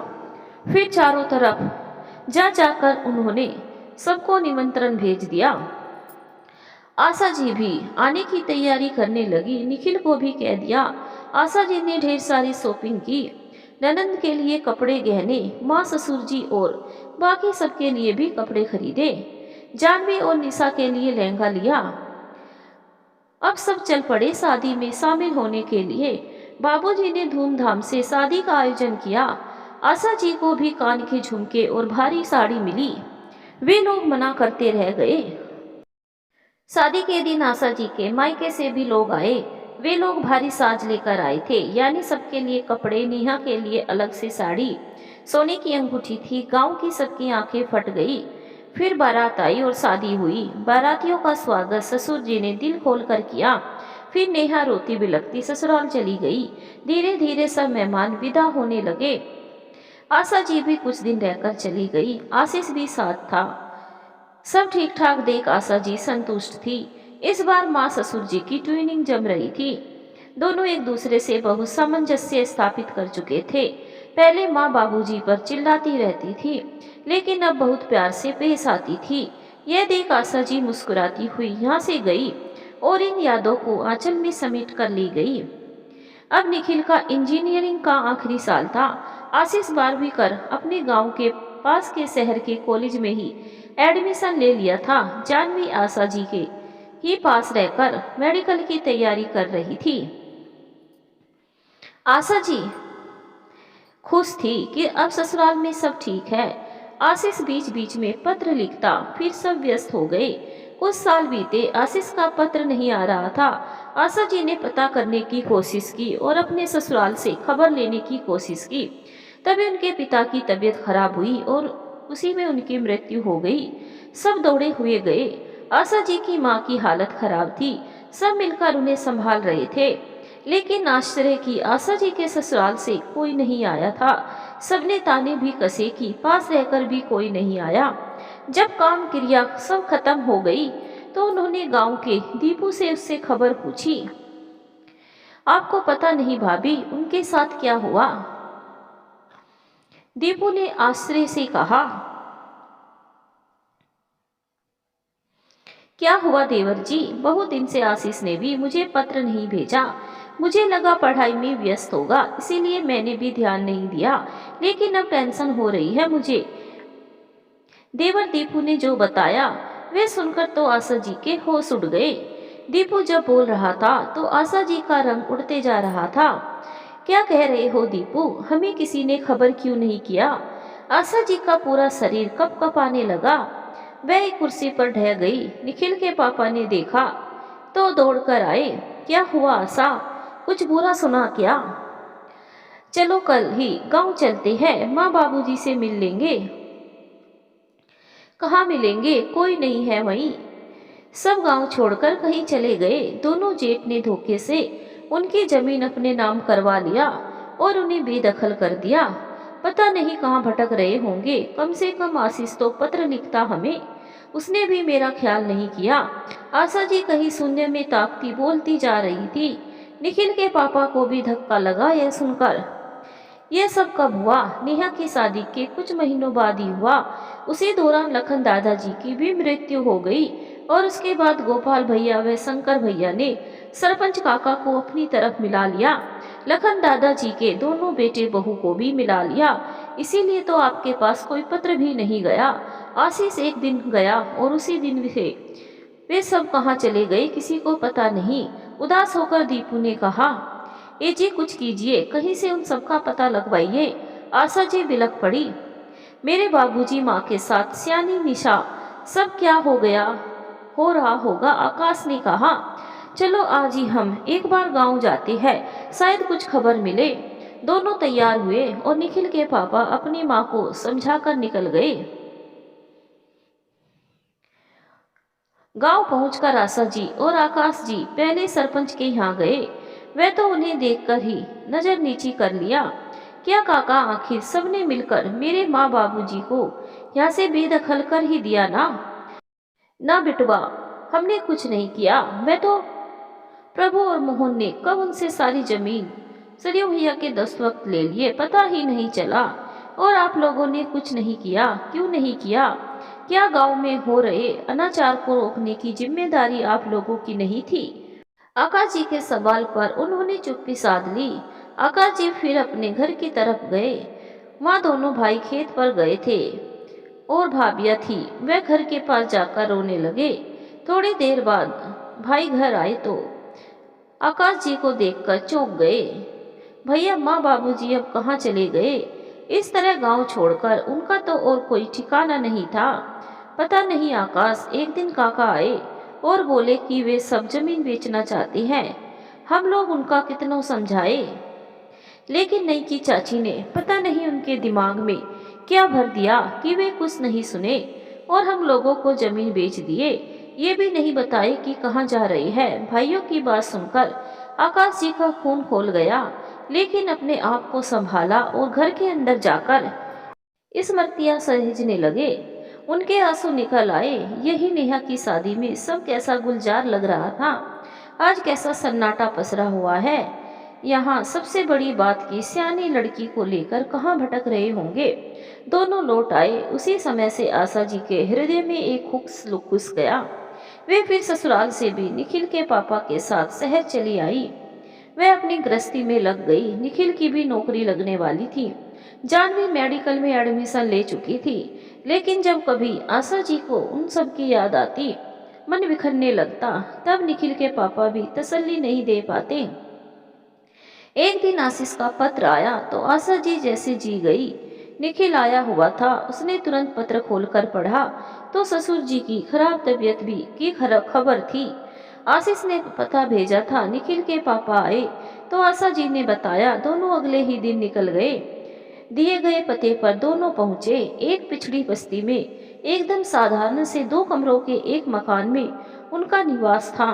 फिर चारों तरफ जा जाकर उन्होंने सबको निमंत्रण भेज दिया। आशा जी भी आने की तैयारी करने लगी। निखिल को भी कह दिया। आशा जी ने ढेर सारी शॉपिंग की। ननंद के लिए कपड़े गहने, माँ ससुर जी और बाकी सबके लिए भी कपड़े खरीदे। जानवी और निशा के लिए लहंगा लिया। अब सब चल पड़े शादी में शामिल होने के लिए। बाबूजी ने धूमधाम से शादी का आयोजन किया। आशा जी को भी कान के झुमके और भारी साड़ी मिली। वे लोग मना करते रह गए। शादी के दिन आशा जी के मायके से भी लोग आए। वे लोग भारी साज लेकर आए थे, यानी सबके लिए कपड़े, नेहा के लिए अलग से साड़ी, सोने की अंगूठी थी। गांव की सबकी आंखें फट गई। फिर बारात आई और शादी हुई। बारातियों का स्वागत ससुर जी ने दिल खोल कर किया। फिर नेहा रोती बिलखती ससुराल चली गई। धीरे धीरे सब मेहमान विदा होने लगे। आशा जी भी कुछ दिन रहकर चली गई। आशीष भी साथ था। सब ठीक ठाक देख आशा जी संतुष्ट थी। इस बार माँ ससुर जी की ट्विनिंग जम रही थी। दोनों एक दूसरे से बहुत सामंजस्य स्थापित कर चुके थे। पहले माँ बाबूजी पर चिल्लाती रहती थी, लेकिन अब बहुत प्यार से पेश आती थी। यह देख आशा जी मुस्कुराती हुई यहाँ से गई और इन यादों को आंचल में समेट कर ली गई। अब निखिल का इंजीनियरिंग का आखिरी साल था। आशीष 12वीं कर अपने गांव के पास के शहर के कॉलेज में ही एडमिशन ले लिया था। जानवी आशा जी के ही पास रहकर मेडिकल की तैयारी कर रही थी। आशा जी खुश थी कि अब ससुराल में सब ठीक है। आशीष बीच बीच में पत्र लिखता, फिर सब व्यस्त हो गए। कुछ साल बीते, आशीष का पत्र नहीं आ रहा था। आशा जी ने पता करने की कोशिश की और अपने ससुराल से खबर लेने की कोशिश की। तभी उनके पिता की तबीयत खराब हुई और उसी में उनकी मृत्यु हो गई। सब दौड़े हुए गए। आशा जी की माँ की हालत खराब थी। सब मिलकर उन्हें संभाल रहे थे, लेकिन आश्चर्य की आशा जी के ससुराल से कोई नहीं आया था। सबने ताने भी कसे कि पास रहकर भी कोई नहीं आया। जब काम क्रिया सब खत्म हो गई तो उन्होंने गांव के दीपू से उससे खबर पूछी। आपको पता नहीं भाभी उनके साथ क्या हुआ? दीपू ने आश्चर्य से कहा। क्या हुआ देवर जी? बहुत दिन से आशीष ने भी मुझे पत्र नहीं भेजा। मुझे लगा पढ़ाई में व्यस्त होगा, इसीलिए मैंने भी ध्यान नहीं दिया, लेकिन अब टेंशन हो रही है मुझे। देवर दीपू ने जो बताया वे सुनकर तो आशा जी के होश उड़ गए। दीपू जब बोल रहा था तो आशा जी का रंग उड़ते जा रहा था। क्या कह रहे हो दीपू? हमें किसी ने खबर क्यों नहीं किया? आशा जी का पूरा शरीर कपकपाने लगा। वह एक कुर्सी पर ढह गई। निखिल के पापा ने देखा तो दौड़कर आए। क्या हुआ आशा? कुछ बुरा सुना क्या? चलो कल ही गांव चलते हैं, माँ बाबूजी से मिल लेंगे। कहाँ मिलेंगे? कोई नहीं है वहीं। सब गांव छोड़कर कहीं चले गए। दोनों जेठ ने धोखे से उनकी जमीन अपने नाम करवा लिया और उन्हें बेदखल कर दिया। पता नहीं कहाँ भटक रहे होंगे। कम से कम आशीष तो पत्र लिखता हमें। उसने भी मेरा ख्याल नहीं किया। आशा जी कहीं शून्य में ताकती बोलती जा रही थी। निखिल के पापा को भी धक्का लगा यह सुनकर। यह सब कब हुआ? नेहा की शादी के कुछ महीनों बाद ही हुआ। उसी दौरान लखन दादाजी की भी मृत्यु हो गई और उसके बाद गोपाल भैया व शंकर भैया ने सरपंच काका को अपनी तरफ मिला लिया। लखन दादाजी के दोनों बेटे बहू को भी मिला लिया। इसीलिए तो आपके पास कोई पत्र भी नहीं गया। आशीष एक दिन गया और उसी दिन वे सब कहाँ चले गए किसी को पता नहीं। उदास होकर दीपू ने कहा, ए जी कुछ कीजिए, कहीं से उन सबका पता लगवाइए। आशा जी बिलख पड़ी। मेरे बाबूजी माँ के साथ सियानी निशा, सब क्या हो रहा होगा? आकाश ने कहा, चलो आज ही हम एक बार गांव जाते हैं, शायद कुछ खबर मिले। दोनों तैयार हुए और निखिल के पापा अपनी माँ को समझाकर निकल गए। गांव पहुंचकर आशा जी और आकाश जी पहले सरपंच के यहाँ गए। वह तो उन्हें देखकर ही नजर नीची कर लिया। क्या काका, आखिर सबने मिलकर मेरे माँ बाबूजी को यहाँ से बेदखल कर ही दिया ना? ना बिटवा, हमने कुछ नहीं किया। मैं तो प्रभु और मोहन ने कब उनसे सारी जमीन सरयू भैया के दस्तखत ले लिए, पता ही नहीं चला। और आप लोगों ने कुछ नहीं किया। क्यों नहीं किया? क्या गांव में हो रहे अनाचार को रोकने की जिम्मेदारी आप लोगों की नहीं थी? आकाश जी के सवाल पर उन्होंने चुप्पी साध ली। आकाश जी फिर अपने घर की तरफ गए। वहाँ दोनों भाई खेत पर गए थे और भाभिया थी। वह घर के पास जाकर रोने लगे। थोड़ी देर बाद भाई घर आए तो आकाश जी को देखकर चौंक गए। भैया, माँ बाबूजी अब कहाँ चले गए? इस तरह गांव छोड़कर उनका तो और कोई ठिकाना नहीं था। पता नहीं आकाश, एक दिन काका आए और बोले कि वे सब जमीन बेचना चाहते हैं। हम लोग उनका कितनों समझाए, लेकिन नहीं की चाची ने पता नहीं उनके दिमाग में क्या भर दिया कि वे कुछ नहीं सुने और हम लोगों को जमीन बेच दिए। ये भी नहीं बताए कि कहाँ जा रही है। भाइयों की बात सुनकर आकाश जी का खून खोल गया, लेकिन अपने आप को संभाला और घर के अंदर जाकर स्मृतियां सहेजने लगे। उनके आंसू निकल आए। यही नेहा की शादी में सब कैसा गुलजार लग रहा था, आज कैसा सन्नाटा पसरा हुआ है। यहाँ सबसे बड़ी बात की सियानी लड़की को लेकर कहाँ भटक रहे होंगे। दोनों लौट आए। उसी समय से आशा जी के हृदय में एक हुक घुस गया। वे फिर ससुराल से भी निखिल के पापा के साथ शहर चली आई। वह अपनी गृहस्थी में लग गई। निखिल की भी नौकरी लगने वाली थी। जानवी मेडिकल में एडमिशन ले चुकी थी, लेकिन जब कभी आशा जी को उन सब की याद आती, मन बिखरने लगता। तब निखिल के पापा भी तसल्ली नहीं दे पाते। एक दिन आशीष का पत्र आया तो आशा जी जैसे जी गई। निखिल आया हुआ था। उसने तुरंत पत्र खोलकर पढ़ा तो ससुर जी की खराब तबीयत भी की खबर थी। आशीष ने पता भेजा था। निखिल के पापा आए तो आशा जी ने बताया। दोनों अगले ही दिन निकल गए। दिए गए पते पर दोनों पहुंचे। एक पिछड़ी बस्ती में एकदम साधारण से 2 कमरों के एक मकान में उनका निवास था।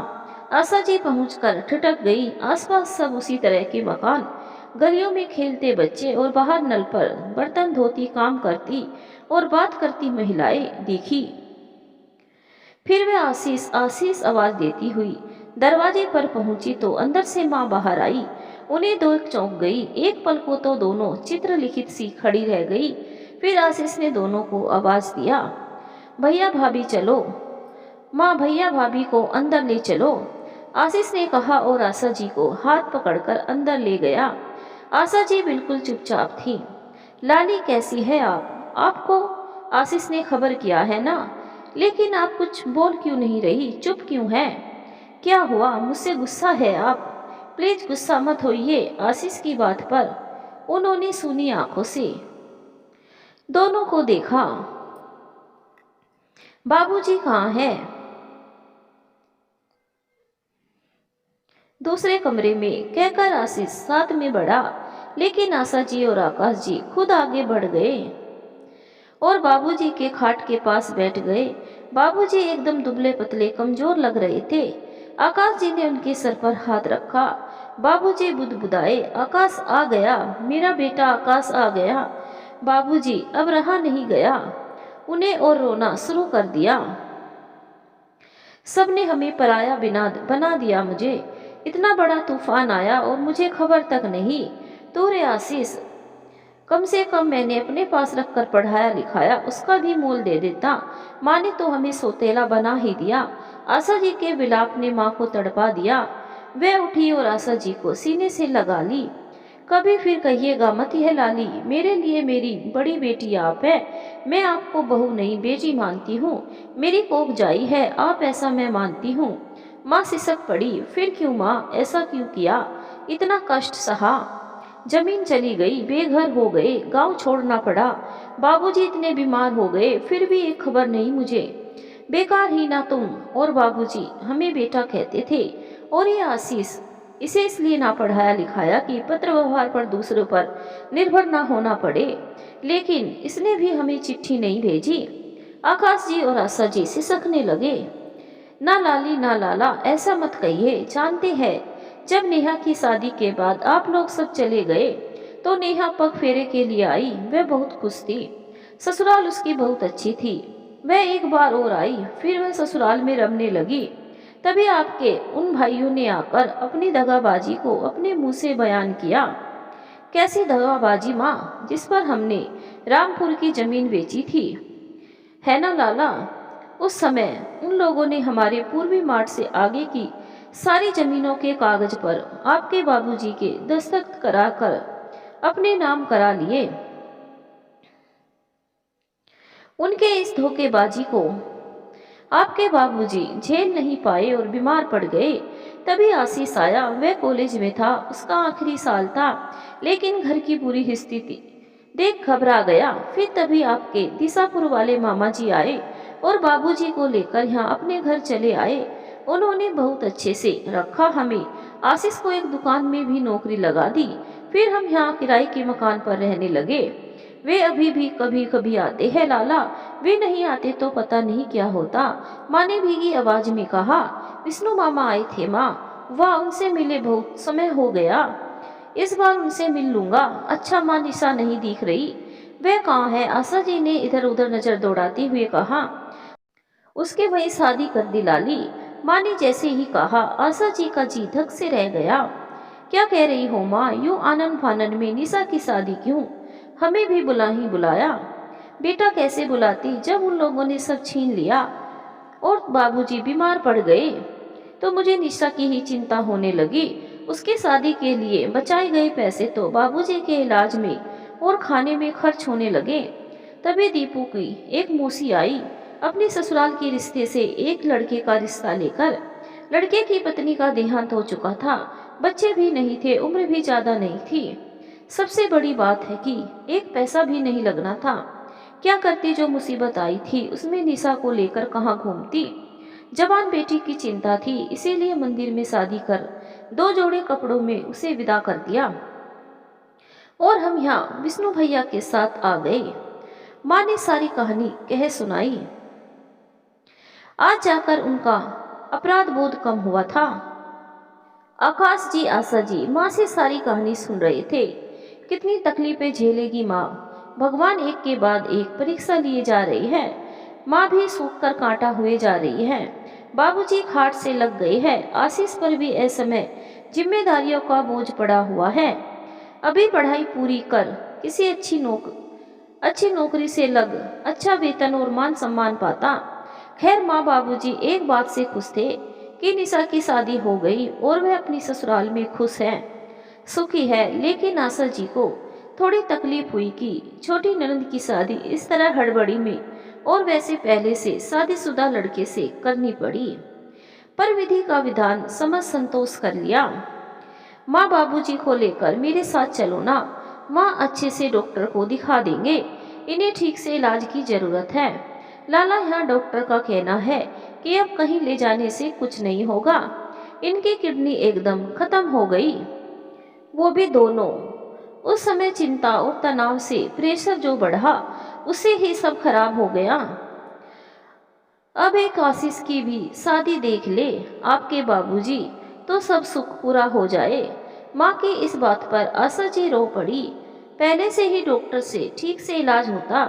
आशा जी पहुंचकर ठिठक गई। आसपास सब उसी तरह के मकान, गलियों में खेलते बच्चे और बाहर नल पर बर्तन धोती काम करती और बात करती महिलाएं देखी। फिर वह आशीष आशीष आवाज देती हुई दरवाजे पर पहुंची तो अंदर से माँ बाहर आई। उन्हें देख चौंक गई। एक पल को तो दोनों चित्र लिखित सी खड़ी रह गई। फिर आशीष ने दोनों को आवाज दिया, भैया भाभी चलो। माँ, भैया भाभी को अंदर ले चलो, आशीष ने कहा और आशा जी को हाथ पकड़कर अंदर ले गया। आशा जी बिल्कुल चुपचाप थी। लाली कैसी है आप? आपको आशीष ने खबर किया है ना, लेकिन आप कुछ बोल क्यों नहीं रही? चुप क्यों है? क्या हुआ? मुझसे गुस्सा है आप? प्लीज गुस्सा मत होइए आशीष की बात पर। उन्होंने सुनी आंखों से दोनों को देखा। बाबूजी कहाँ है? दूसरे कमरे में, कहकर आशीष साथ में बढ़ा, लेकिन आशा जी और आकाश जी खुद आगे बढ़ गए और बाबूजी के खाट के पास बैठ गए। बाबूजी एकदम दुबले पतले कमजोर लग रहे थे। आकाश जी ने उनके सर पर हाथ रखा। बाबूजी बुदबुदाए, आकाश आ गया, मेरा बेटा आकाश आ गया। बाबूजी अब रहा नहीं गया उन्हें और रोना शुरू कर दिया। सबने हमें पराया बिना बना दिया। मुझे इतना बड़ा तूफान आया और मुझे खबर तक नहीं। तो रे आशीष, कम से कम मैंने अपने पास रखकर पढ़ाया लिखाया, उसका भी मोल दे देता। माँ ने तो हमें सोतेला बना ही दिया। आशा जी के विलाप ने माँ को तड़पा दिया। वह उठी और आशा जी को सीने से लगा ली। कभी फिर कहिएगा मत यह लाली, मेरे लिए मेरी बड़ी बेटी आप है। मैं आपको बहू नहीं बेटी मानती हूँ। मेरी कोख जाई है आप, ऐसा मैं मानती हूँ। माँ सिसक पड़ी। फिर क्यों माँ, ऐसा क्यों किया? इतना कष्ट सहा, जमीन चली गई, बेघर हो गए, गांव छोड़ना पड़ा। बाबूजी इतने बीमार हो गए, फिर भी एक खबर नहीं मुझे। बेकार ही ना तुम और बाबूजी हमें बेटा कहते थे। और ये आशीष, इसे इसलिए ना पढ़ाया लिखाया कि पत्र व्यवहार पर दूसरों पर निर्भर ना होना पड़े, लेकिन इसने भी हमें चिट्ठी नहीं भेजी। आकाश जी और आशा जी सिसकने लगे। ना लाली ना लाला, ऐसा मत कहिए। जानते हैं, जब नेहा की शादी के बाद आप लोग सब चले गए तो नेहा पग फेरे के लिए आई। वह बहुत खुश थी। ससुराल उसकी बहुत अच्छी थी। वह एक बार और आई, फिर वह ससुराल में रमने लगी। तभी आपके उन भाइयों ने आकर अपनी दगाबाजी को अपने मुंह से बयान किया। कैसी दगाबाजी माँ, जिस पर हमने रामपुर की जमीन बेची थी, है ना लाला? उस समय उन लोगों ने हमारे पूर्वी मार्ट से आगे की सारी जमीनों के कागज पर आपके बाबूजी के दस्तखत कराकर अपने नाम करा लिए। उनके इस धोखेबाजी को आपके बाबूजी झेल नहीं पाए और बीमार पड़ गए। तभी आशीष आया। वह कॉलेज में था, उसका आखिरी साल था, लेकिन घर की बुरी स्थिति देख घबरा गया। फिर तभी आपके दिसापुर वाले मामा जी आए और बाबूजी को लेकर यहाँ अपने घर चले आए। उन्होंने बहुत अच्छे से रखा हमें। आशीष को एक दुकान में भी नौकरी लगा दी। फिर हम यहाँ किराए के मकान पर रहने लगे। वे अभी भी कभी कभी आते हैं लाला, वे नहीं आते तो पता नहीं क्या होता। माँ ने भीगी आवाज में कहा। विष्णु मामा आए थे माँ, वाह उनसे मिले बहुत समय हो गया, इस बार उनसे मिल लूंगा। अच्छा माँ निशा नहीं दिख रही, वह कहाँ है? आशा जी ने इधर उधर नजर दौड़ाते हुए कहा। उसके वही शादी कर दी लाली। माँ ने जैसे ही कहा आशा जी का जी धक से रह गया। क्या कह रही हो माँ? यूं आनन फानन में निशा की शादी क्यों? हमें भी बुलाया। बेटा कैसे बुलाती जब उन लोगों ने सब छीन लिया और बाबूजी बीमार पड़ गए तो मुझे निशा की ही चिंता होने लगी। उसकी शादी के लिए बचाए गए पैसे तो बाबूजी के इलाज में और खाने में खर्च होने लगे। तभी दीपू की एक मौसी आई अपने ससुराल के रिश्ते से एक लड़के का रिश्ता लेकर। लड़के की पत्नी का देहांत हो चुका था, बच्चे भी नहीं थे, उम्र भी ज्यादा नहीं थी। सबसे बड़ी बात है कि एक पैसा भी नहीं लगना था। क्या करती जो मुसीबत आई थी उसमें निशा को लेकर कहाँ घूमती। जवान बेटी की चिंता थी, इसीलिए मंदिर में शादी कर 2 जोड़े कपड़ों में उसे विदा कर दिया और हम यहाँ विष्णु भैया के साथ आ गए। माँ ने सारी कहानी कह सुनाई। आज जाकर उनका अपराध बोध कम हुआ था। आकाश जी, आशा जी माँ से सारी कहानी सुन रहे थे। कितनी तकलीफें झेलेगी माँ, भगवान एक के बाद एक परीक्षा लिए जा रही है। माँ भी सूख कर कांटा हुए जा रही है। बाबूजी खाट से लग गए हैं। आशीष पर भी असमय जिम्मेदारियों का बोझ पड़ा हुआ है। अभी पढ़ाई पूरी कर किसी अच्छी नौकरी से लग, अच्छा वेतन और मान सम्मान पाता। खैर माँ बाबूजी एक बात से खुश थे कि निशा की शादी हो गई और वह अपनी ससुराल में खुश है, सुखी है। लेकिन आशा जी को थोड़ी तकलीफ हुई कि छोटी ननद की शादी इस तरह हड़बड़ी में और वैसे पहले से शादीशुदा लड़के से करनी पड़ी। पर विधि का विधान समझ संतोष कर लिया। माँ बाबूजी को लेकर मेरे साथ चलो ना, माँ अच्छे से डॉक्टर को दिखा देंगे, इन्हें ठीक से इलाज की जरूरत है। लाला यहाँ डॉक्टर का कहना है कि अब कहीं ले जाने से कुछ नहीं होगा, इनकी किडनी एकदम खत्म हो गई, वो भी दोनों। उस समय चिंता और तनाव से प्रेशर जो बढ़ा उससे ही सब खराब हो गया। अब एक आशीष की भी शादी देख ले आपके बाबूजी, तो सब सुख पूरा हो जाए। माँ की इस बात पर आशा जी रो पड़ी। पहले से ही डॉक्टर से ठीक से इलाज होता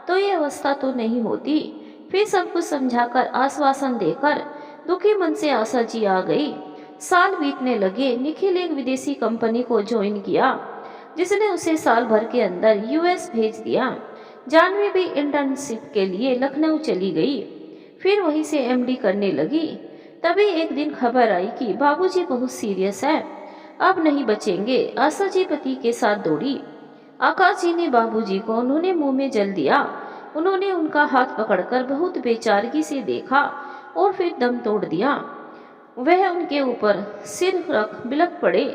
तो ये अवस्था तो नहीं होती। फिर सब कुछ समझाकर आश्वासन देकर दुखी मन से आशा जी आ गई। साल बीतने लगे। निखिल एक विदेशी कंपनी को ज्वाइन किया जिसने उसे साल भर के अंदर यूएस भेज दिया। जानवी भी इंटर्नशिप के लिए लखनऊ चली गई, फिर वहीं से एमडी करने लगी। तभी एक दिन खबर आई कि बाबूजी बहुत सीरियस है, अब नहीं बचेंगे। आशा जी पति के साथ दौड़ी। आकाश जी ने बाबूजी को उन्होंने मुंह में जल दिया। उन्होंने उनका हाथ पकड़कर बहुत बेचारगी से देखा और फिर दम तोड़ दिया। वह उनके ऊपर सिर रख बिलख पड़े।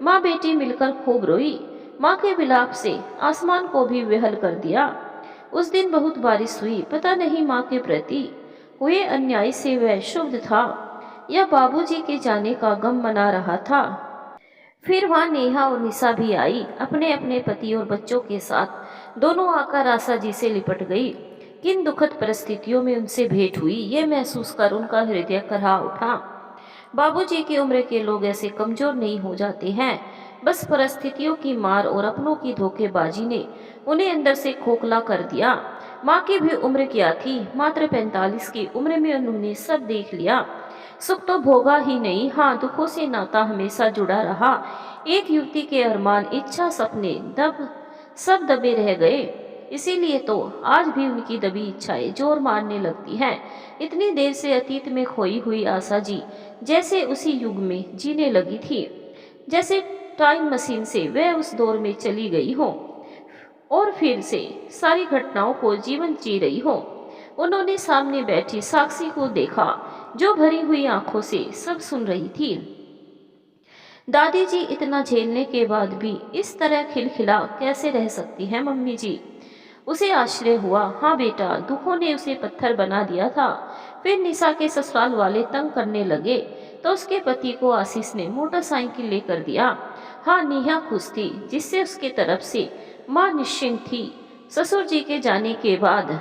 माँ बेटी मिलकर खूब रोई। माँ के विलाप से आसमान को भी विहल कर दिया। उस दिन बहुत बारिश हुई। पता नहीं माँ के प्रति हुए अन्याय से वह क्षुब्ध था या बाबूजी के जाने का गम मना रहा था। फिर वहाँ नेहा और निशा भी आई अपने अपने पति और बच्चों के साथ। दोनों आकर आशा जी से लिपट गई। किन दुखद परिस्थितियों में उनसे भेंट हुई ये महसूस कर उनका हृदय करहा उठा। बाबूजी की उम्र के लोग ऐसे कमजोर नहीं हो जाते हैं, बस परिस्थितियों की मार और अपनों की धोखेबाजी ने उन्हें अंदर से खोखला कर दिया। माँ की भी उम्र क्या थी, मात्र 45 की उम्र में उन्होंने सब देख लिया। सुख तो भोगा ही नहीं, हाँ दुखों से नाता हमेशा जुड़ा रहा। एक युवती के अरमान, इच्छा, सपने सब दबे रह गए। इसीलिए तो आज भी उनकी दबी इच्छाएं जोर मारने लगती हैं। इतनी देर से अतीत में खोई हुई आशा जी जैसे उसी युग में जीने लगी थी, जैसे टाइम मशीन से वह उस दौर में चली गई हो और फिर से सारी घटनाओं को जीवन जी रही हो। उन्होंने सामने बैठी साक्षी को देखा जो भरी हुई आंखों से सब सुन रही थी। दादी जी इतना झेलने के बाद भी इस तरह खिलखिला कैसे रह सकती हैं मम्मी जी? उसे आश्चर्य हुआ। हाँ बेटा, दुखों ने उसे पत्थर बना दिया था। फिर निशा के ससुराल वाले तंग करने लगे तो उसके पति को आशीष ने मोटरसाइकिल लेकर दिया। हाँ, नेहा खुश थी, जिससे उसके तरफ से माँ निश्चिंत थी। ससुर जी के जाने के बाद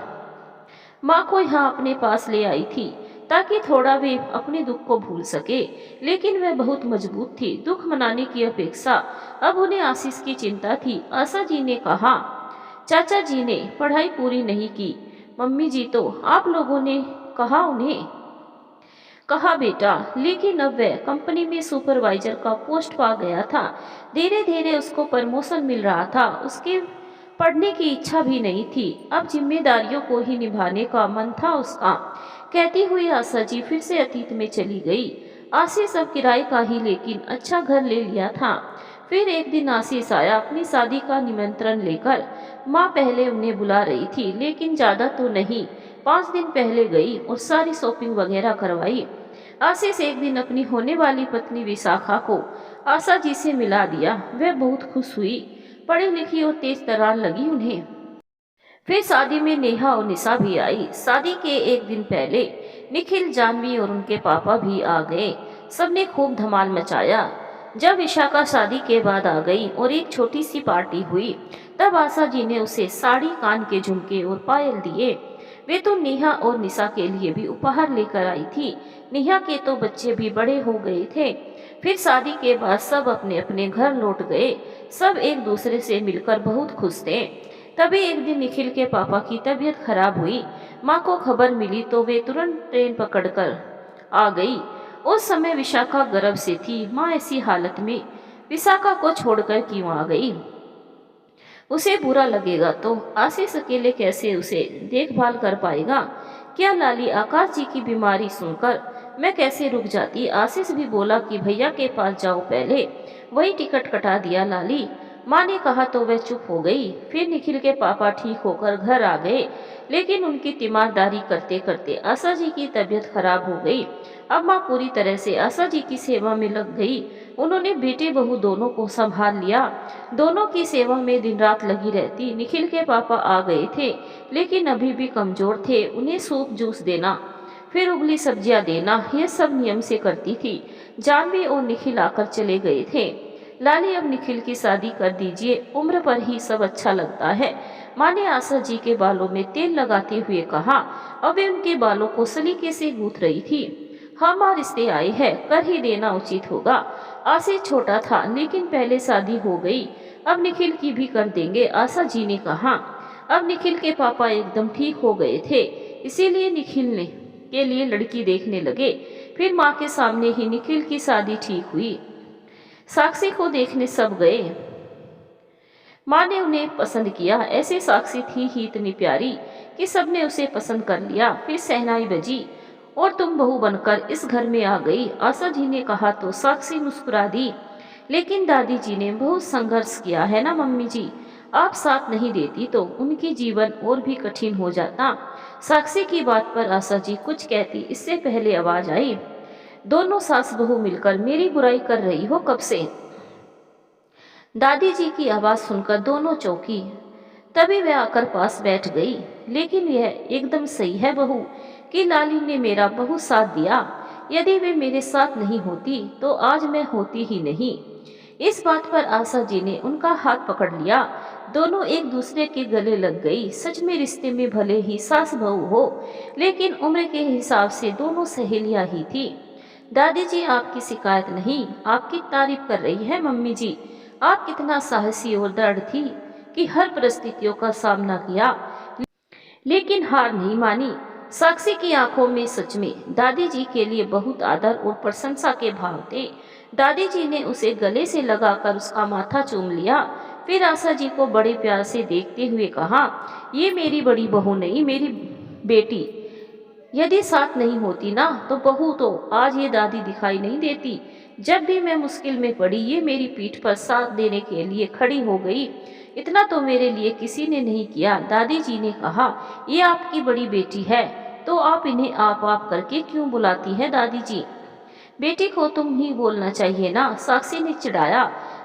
माँ को यहाँ अपने पास ले आई थी ताकि थोड़ा वे अपने दुख को भूल सके, लेकिन वह बहुत मजबूत थी। दुख मनाने की अपेक्षा अब उन्हें आशीष की चिंता थी। आशा जी ने कहा, चाचा जी ने पढ़ाई पूरी नहीं की। मम्मी जी तो आप लोगों ने कहा उन्हें। कहा बेटा, लेकिन अब वह कंपनी में सुपरवाइजर का पोस्ट पा गया था। धीरे धीरे उसको प्रमोशन मिल रहा था। उसके पढ़ने की इच्छा भी नहीं थी, अब जिम्मेदारियों को ही निभाने का मन था उसका। कहती हुई आशा जी फिर से अतीत में चली गई। आशीष अब किराए का ही लेकिन अच्छा घर ले लिया था। फिर एक दिन आशीष आया अपनी शादी का निमंत्रण लेकर। माँ पहले उन्हें बुला रही थी, लेकिन ज्यादा तो नहीं। 5 दिन पहले गई और सारी शॉपिंग वगैरह करवाई। आशीष एक दिन अपनी होने वाली पत्नी विशाखा को आशा जी से मिला दिया। वह बहुत खुश हुई। पढ़ी लिखी और तेज तर्रार लगी उन्हें। फिर शादी में नेहा और निशा भी आई। शादी के एक दिन पहले निखिल, जानवी और उनके पापा भी आ गए। सबने खूब धमाल मचाया। जब विशाखा शादी के बाद आ गई और एक छोटी सी पार्टी हुई, तब आशा जी ने उसे साड़ी, कान के झुमके और पायल दिए। वे तो नेहा और निशा के लिए भी उपहार लेकर आई थी। नेहा के तो बच्चे भी बड़े हो गए थे। फिर शादी के बाद सब अपने अपने घर लौट गए। सब एक दूसरे से मिलकर बहुत खुश थे। तभी एक दिन निखिल के पापा की तबीयत खराब हुई। माँ को खबर मिली तो वे तुरंत ट्रेन पकड़कर आ गई। उस समय विशाखा गर्भ से थी। माँ ऐसी हालत में विशाखा को छोड़कर क्यों आ गई? उसे बुरा लगेगा तो आशीष अकेले कैसे उसे देखभाल कर पाएगा? क्या लाली, आकाश जी की बीमारी सुनकर मैं कैसे रुक जाती? आशीष भी बोला कि भैया के पास जाओ पहले, वही टिकट कटा दिया लाली। माँ ने कहा तो वह चुप हो गई। फिर निखिल के पापा ठीक होकर घर आ गए, लेकिन उनकी तीमारदारी करते करते आशा जी की तबीयत खराब हो गई। अब माँ पूरी तरह से आशा जी की सेवा में लग गई। उन्होंने बेटे बहू दोनों को संभाल लिया। दोनों की सेवा में दिन रात लगी रहती। निखिल के पापा आ गए थे, लेकिन अभी भी कमजोर थे। उन्हें सूप जूस देना, फिर उबली सब्जियां देना, यह सब नियम से करती थी। जानवी और निखिल आकर चले गए थे। लाली, अब निखिल की शादी कर दीजिए, उम्र पर ही सब अच्छा लगता है। माँ ने आशा जी के बालों में तेल लगाते हुए कहा। अब वे उनके बालों को सलीके से गूंथ रही थी। हाँ माँ, रिश्ते आए हैं, कर ही देना उचित होगा। आशीष छोटा था, लेकिन पहले शादी हो गई। अब निखिल की भी कर देंगे, आशा जी ने कहा। अब निखिल के पापा एकदम ठीक हो गए थे, इसीलिए निखिल ने के लिए लड़की देखने लगे। फिर माँ के सामने ही निखिल की शादी ठीक हुई। साक्षी को देखने सब गए। माँ ने उन्हें पसंद किया। ऐसे साक्षी थी ही इतनी प्यारी कि सबने उसे पसंद कर लिया। फिर सहनाई बजी और तुम बहू बनकर इस घर में आ गई, आशा जी ने कहा तो साक्षी मुस्कुरा दी। लेकिन दादी जी ने बहुत संघर्ष किया है ना मम्मी जी, आप साथ नहीं देती तो उनकी जीवन और भी कठिन हो जाता। साक्षी की बात पर आशा जी कुछ कहती, इससे पहले आवाज आई, दोनों सास बहू मिलकर मेरी बुराई कर रही हो कब से? दादी जी की आवाज सुनकर दोनों चौंकी। तभी वह आकर पास बैठ गई। लेकिन यह एकदम सही है बहू कि लाली ने मेरा बहुत साथ दिया। यदि वे मेरे साथ नहीं होती तो आज मैं होती ही नहीं। इस बात पर आशा जी ने उनका हाथ पकड़ लिया। दोनों एक दूसरे के गले लग गई। सच में रिश्ते में भले ही सास बहू हो, लेकिन उम्र के हिसाब से दोनों सहेलियां ही थी। दादी जी आपकी शिकायत नहीं, आपकी तारीफ कर रही है मम्मी जी। आप कितना साहसी और दृढ़ थी कि हर परिस्थितियों का सामना किया, लेकिन हार नहीं मानी। साक्षी की आंखों में सच में दादी जी के लिए बहुत आदर और प्रशंसा के भाव थे। दादी जी ने उसे गले से लगाकर उसका माथा चूम लिया। फिर आशा जी को बड़े प्यार से देखते हुए कहा, ये मेरी बड़ी बहू नहीं, मेरी बेटी। यदि साथ नहीं होती ना तो बहू तो आज ये दादी दिखाई नहीं देती। जब भी मैं मुश्किल में पड़ी, ये मेरी पीठ पर साथ देने के लिए खड़ी हो गई। इतना तो मेरे लिए किसी ने नहीं किया। दादी जी ने कहा, ये आपकी बड़ी बेटी है तो आप इन्हें आप करके क्यों बुलाती हैं दादी जी? बेटी को तुम ही बोलना चाहिए ना, साक्षी ने चिढ़ाया।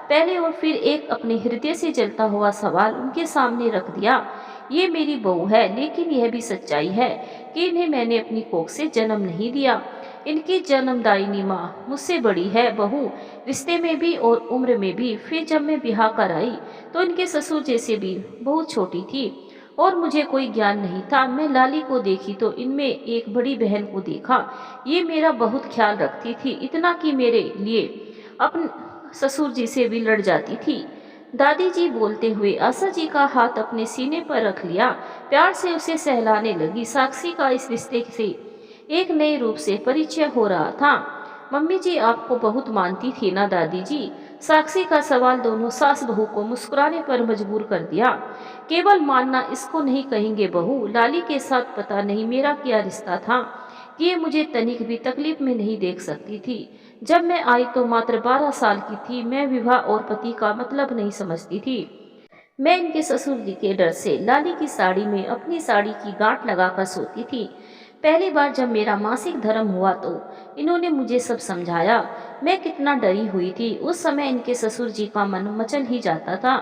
पहले और फिर एक अपने हृदय से जलता हुआ सवाल उनके सामने रख दिया। ये मेरी बहू है, लेकिन यह भी सच्चाई है कि इन्हें मैंने अपनी कोख से जन्म नहीं दिया। इनकी जन्मदायिनी माँ मुझसे बड़ी है, बहू रिश्ते में भी और उम्र में भी। फिर जब मैं ब्याह कर आई तो इनके ससुर जैसे भी बहुत छोटी थी और मुझे कोई ज्ञान नहीं था। मैं लाली को देखी तो इनमें एक बड़ी बहन को देखा। ये मेरा बहुत ख्याल रखती थी, इतना कि मेरे लिए अपने ससुर जी से भी लड़ जाती थी। दादी जी बोलते हुए आशा जी का हाथ अपने सीने पर रख लिया, प्यार से उसे सहलाने लगी। साक्षी का इस रिश्ते से एक नए रूप से परिचय हो रहा था। मम्मी जी आपको बहुत मानती थी ना दादी जी? साक्षी का सवाल दोनों सास बहू को मुस्कुराने पर मजबूर कर दिया। केवल मानना इसको नहीं कहेंगे बहू, लाली के साथ पता नहीं मेरा क्या रिश्ता था कि ये मुझे तनिक भी तकलीफ में नहीं देख सकती थी। जब मैं आई तो मात्र 12 साल की थी। मैं विवाह और पति का मतलब नहीं समझती थी। मैं इनके ससुर जी के डर से लाली की साड़ी में अपनी साड़ी की गांठ लगाकर सोती थी। पहली बार जब मेरा मासिक धर्म हुआ तो इन्होंने मुझे सब समझाया। मैं कितना डरी हुई थी। उस समय इनके ससुर जी का मन मचल ही जाता था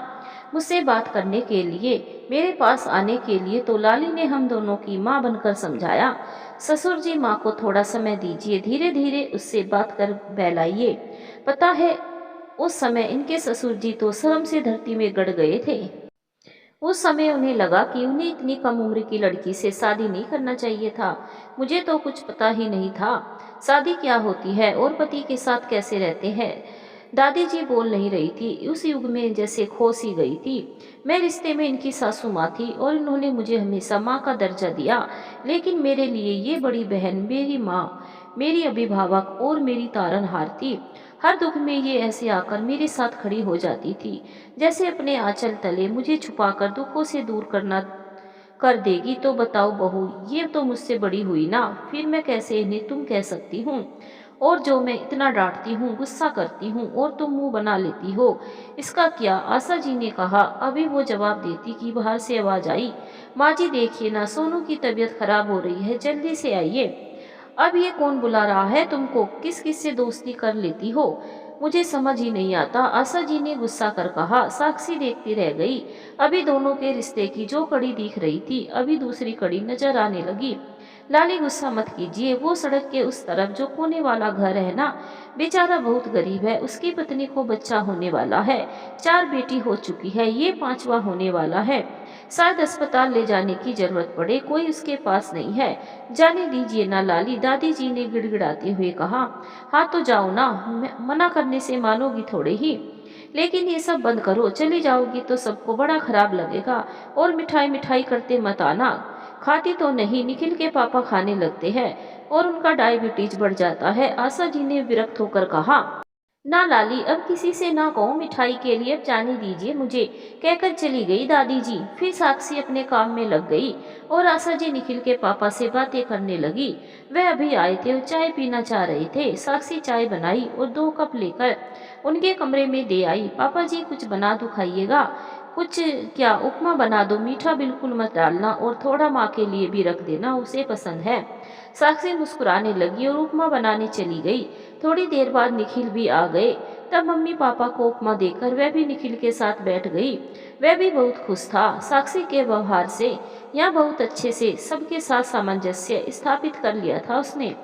मुझसे बात करने के लिए, मेरे पास आने के लिए। तो लाली ने हम दोनों की माँ बनकर समझाया, ससुर जी माँ को थोड़ा समय दीजिए, धीरे धीरे उससे बात कर बहलाइए। पता है उस समय इनके ससुर जी तो शर्म से धरती में गड़ गए थे। उस समय उन्हें लगा कि उन्हें इतनी कम उम्र की लड़की से शादी नहीं करना चाहिए था। मुझे तो कुछ पता ही नहीं था शादी क्या होती है और पति के साथ कैसे रहते हैं। दादी जी बोल नहीं रही थी, उस युग में जैसे खो सी गई थी। मैं रिश्ते में इनकी सासू माँ थी और इन्होंने मुझे हमेशा माँ का दर्जा दिया, लेकिन मेरे लिए ये बड़ी बहन, मेरी माँ, मेरी अभिभावक और मेरी तारनहार थी। हर दुख में ये ऐसे आकर मेरे साथ खड़ी हो जाती थी, जैसे अपने आंचल तले मुझे छुपाकर दुखों से दूर करना कर देगी। तो बताओ बहू, ये तो मुझसे बड़ी हुई ना, फिर मैं कैसे इन्हें तुम कह सकती हूँ? और जो मैं इतना डांटती हूँ, गुस्सा करती हूँ और तुम मुंह बना लेती हो, इसका क्या? आशा जी ने कहा। अभी वो जवाब देती कि बाहर से आवाज आई, माँ जी देखिए ना, सोनू की तबीयत खराब हो रही है, जल्दी से आइए। अब ये कौन बुला रहा है तुमको? किस किस से दोस्ती कर लेती हो? मुझे समझ ही नहीं आता, आशा जी ने गुस्सा कर कहा। साक्षी देखती रह गई। अभी दोनों के रिश्ते की जो कड़ी दिख रही थी, अभी दूसरी कड़ी नजर आने लगी। लाली गुस्सा मत कीजिए, वो सड़क के उस तरफ जो कोने वाला घर है ना, बेचारा बहुत गरीब है। उसकी पत्नी को बच्चा होने वाला है, 4 बेटी हो चुकी है, ये 5वां होने वाला है। शायद अस्पताल ले जाने की जरूरत पड़े, कोई उसके पास नहीं है। जाने दीजिए ना लाली, दादी जी ने गिड़गिड़ाते हुए कहा। हाँ तो जाओ ना, मना करने से मानोगी थोड़े ही। लेकिन ये सब बंद करो, चली जाओगी तो सबको बड़ा खराब लगेगा। और मिठाई मिठाई करते मत आना। खाती तो नहीं, निखिल के पापा खाने लगते हैं और उनका डायबिटीज बढ़ जाता है, आशा जी ने विरक्त होकर कहा। ना लाली, अब किसी से ना कहो मिठाई के लिए, अब जाने दीजिए मुझे, कहकर चली गई दादी जी। फिर साक्षी अपने काम में लग गई और आशा जी निखिल के पापा से बातें करने लगी। वह अभी आए थे और चाय पीना चाह रहे थे। साक्षी चाय बनाई और 2 कप लेकर उनके कमरे में दे आई। पापा जी कुछ बना दो, खाइएगा? कुछ क्या, उपमा बना दो, मीठा बिल्कुल मत डालना और थोड़ा माँ के लिए भी रख देना, उसे पसंद है। साक्षी मुस्कुराने लगी और उपमा बनाने चली गई। थोड़ी देर बाद निखिल भी आ गए। तब मम्मी पापा को उपमा देकर वह भी निखिल के साथ बैठ गई। वह भी बहुत खुश था साक्षी के व्यवहार से। यहाँ बहुत अच्छे से सबके साथ सामंजस्य स्थापित कर लिया था उसने।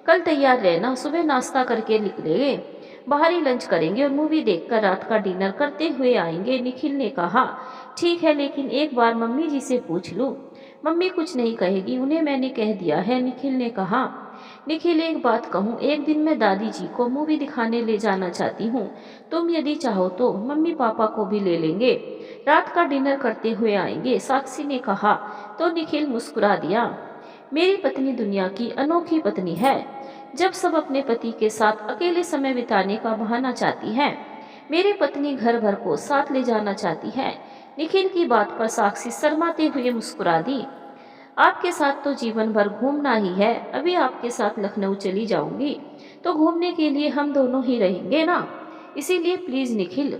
कल तैयार रहना, सुबह नाश्ता करके निकलेंगे, बाहर ही लंच करेंगे और मूवी देखकर रात का डिनर करते हुए आएंगे, निखिल ने कहा। ठीक है, लेकिन एक बार मम्मी जी से पूछ लूं। मम्मी कुछ नहीं कहेगी, उन्हें मैंने कह दिया है, निखिल ने कहा। निखिल एक बात कहूँ, एक दिन मैं दादी जी को मूवी दिखाने ले जाना चाहती हूँ। तुम यदि चाहो तो मम्मी पापा को भी ले लेंगे, रात का डिनर करते हुए आएंगे, साक्षी ने कहा। तो निखिल मुस्कुरा दिया। मेरी पत्नी दुनिया की अनोखी पत्नी है, जब सब अपने पति के साथ अकेले समय बिताने का बहाना चाहती है। मेरी पत्नी घर भर को साथ ले जाना चाहती है। निखिल की बात पर साक्षी शर्माते हुए मुस्कुरा दी। आपके साथ तो जीवन भर घूमना ही है, अभी आपके साथ लखनऊ चली जाऊंगी तो घूमने के लिए हम दोनों ही रहेंगे ना, इसीलिए प्लीज निखिल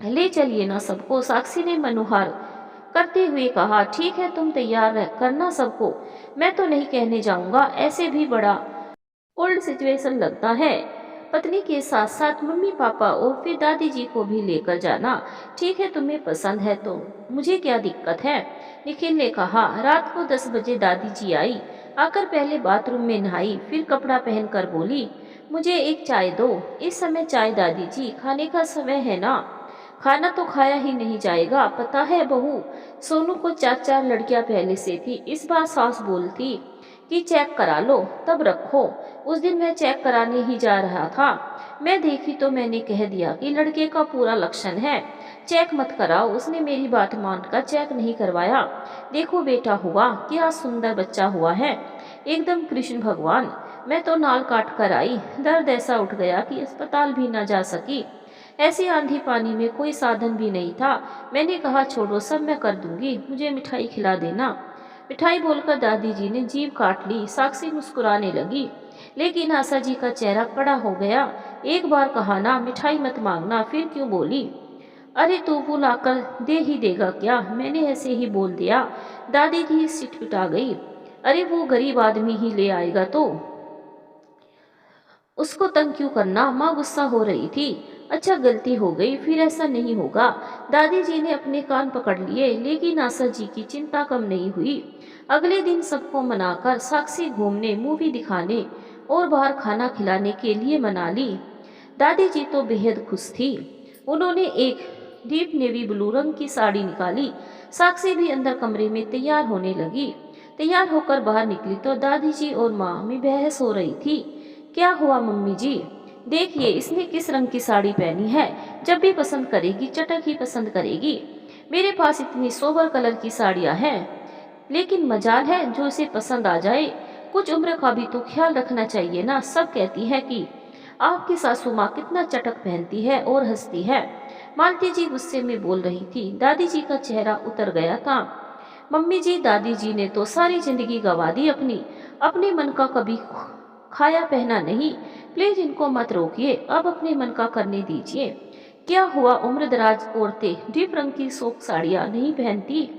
ले चलिए ना सबको, साक्षी ने मनुहार करते हुए कहा। ठीक है, तुम तैयार करना सबको, मैं तो नहीं कहने जाऊंगा, ऐसे भी बड़ा ओल्ड सिचुएशन लगता है। पत्नी के साथ साथ मम्मी पापा और फिर दादी जी को भी लेकर जाना। ठीक है, तुम्हें पसंद है तो मुझे क्या दिक्कत है, निखिल ने कहा। रात को 10 बजे दादी जी आई। आकर पहले बाथरूम में नहाई, फिर कपड़ा पहनकर बोली, मुझे एक चाय दो। इस समय चाय दादी जी, खाने का समय है ना। खाना तो खाया ही नहीं जाएगा, पता है बहू, सोनू को 4 लड़कियां पहले से थी। इस बार सास बोलती कि चेक करा लो तब रखो। उस दिन मैं चेक कराने ही जा रहा था, मैं देखी तो मैंने कह दिया कि लड़के का पूरा लक्षण है, चेक मत कराओ। उसने मेरी बात मानकर चेक नहीं करवाया। देखो बेटा हुआ, क्या सुंदर बच्चा हुआ है, एकदम कृष्ण भगवान। मैं तो नाल काट कर आई, दर्द ऐसा उठ गया कि अस्पताल भी न जा सकी। ऐसी आंधी पानी में कोई साधन भी नहीं था। मैंने कहा छोड़ो, सब मैं कर दूंगी, मुझे मिठाई खिला देना। मिठाई बोलकर दादी जी ने जीभ काट ली। साक्षी मुस्कुराने लगी, लेकिन आशा जी का चेहरा कड़ा हो गया। एक बार कहा ना मिठाई मत मांगना, फिर क्यों बोली। अरे तू वो लाकर दे ही देगा क्या, मैंने ऐसे ही बोल दिया। दादी जी सिटपिटा गई। अरे वो गरीब आदमी ही ले आएगा तो उसको तंग क्यों करना। माँ गुस्सा हो रही थी। अच्छा गलती हो गई, फिर ऐसा नहीं होगा। दादी जी ने अपने कान पकड़ लिए, लेकिन आशा जी की चिंता कम नहीं हुई। अगले दिन सबको मनाकर साक्षी घूमने, मूवी दिखाने और बाहर खाना खिलाने के लिए मना ली। दादी जी तो बेहद खुश थी। उन्होंने एक डीप नेवी ब्लू रंग की साड़ी निकाली। साक्षी भी अंदर कमरे में तैयार होने लगी। तैयार होकर बाहर निकली तो दादी जी और माँ में बहस हो रही थी। क्या हुआ मम्मी जी, देखिए इसने किस रंग की साड़ी पहनी है, जब भी पसंद करेगी चटक ही पसंद करेगी। मेरे पास इतनी सोबर कलर की साड़ियाँ हैं, लेकिन मजाल है जो इसे पसंद आ जाए। कुछ उम्र का भी तो ख्याल रखना चाहिए ना। सब कहती है कि आपकी सासू माँ कितना चटक पहनती है और हंसती है। मालती जी गुस्से में बोल रही थी। दादी जी का चेहरा उतर गया था। मम्मी जी, दादी जी ने तो सारी जिंदगी गंवा दी अपनी, अपने मन का कभी खाया पहना नहीं। प्लीज इनको मत रोकिए, अब अपने मन का करने दीजिए। क्या हुआ, उम्रदराज औरतें डीप रंग की सोक साड़ियाँ नहीं पहनती?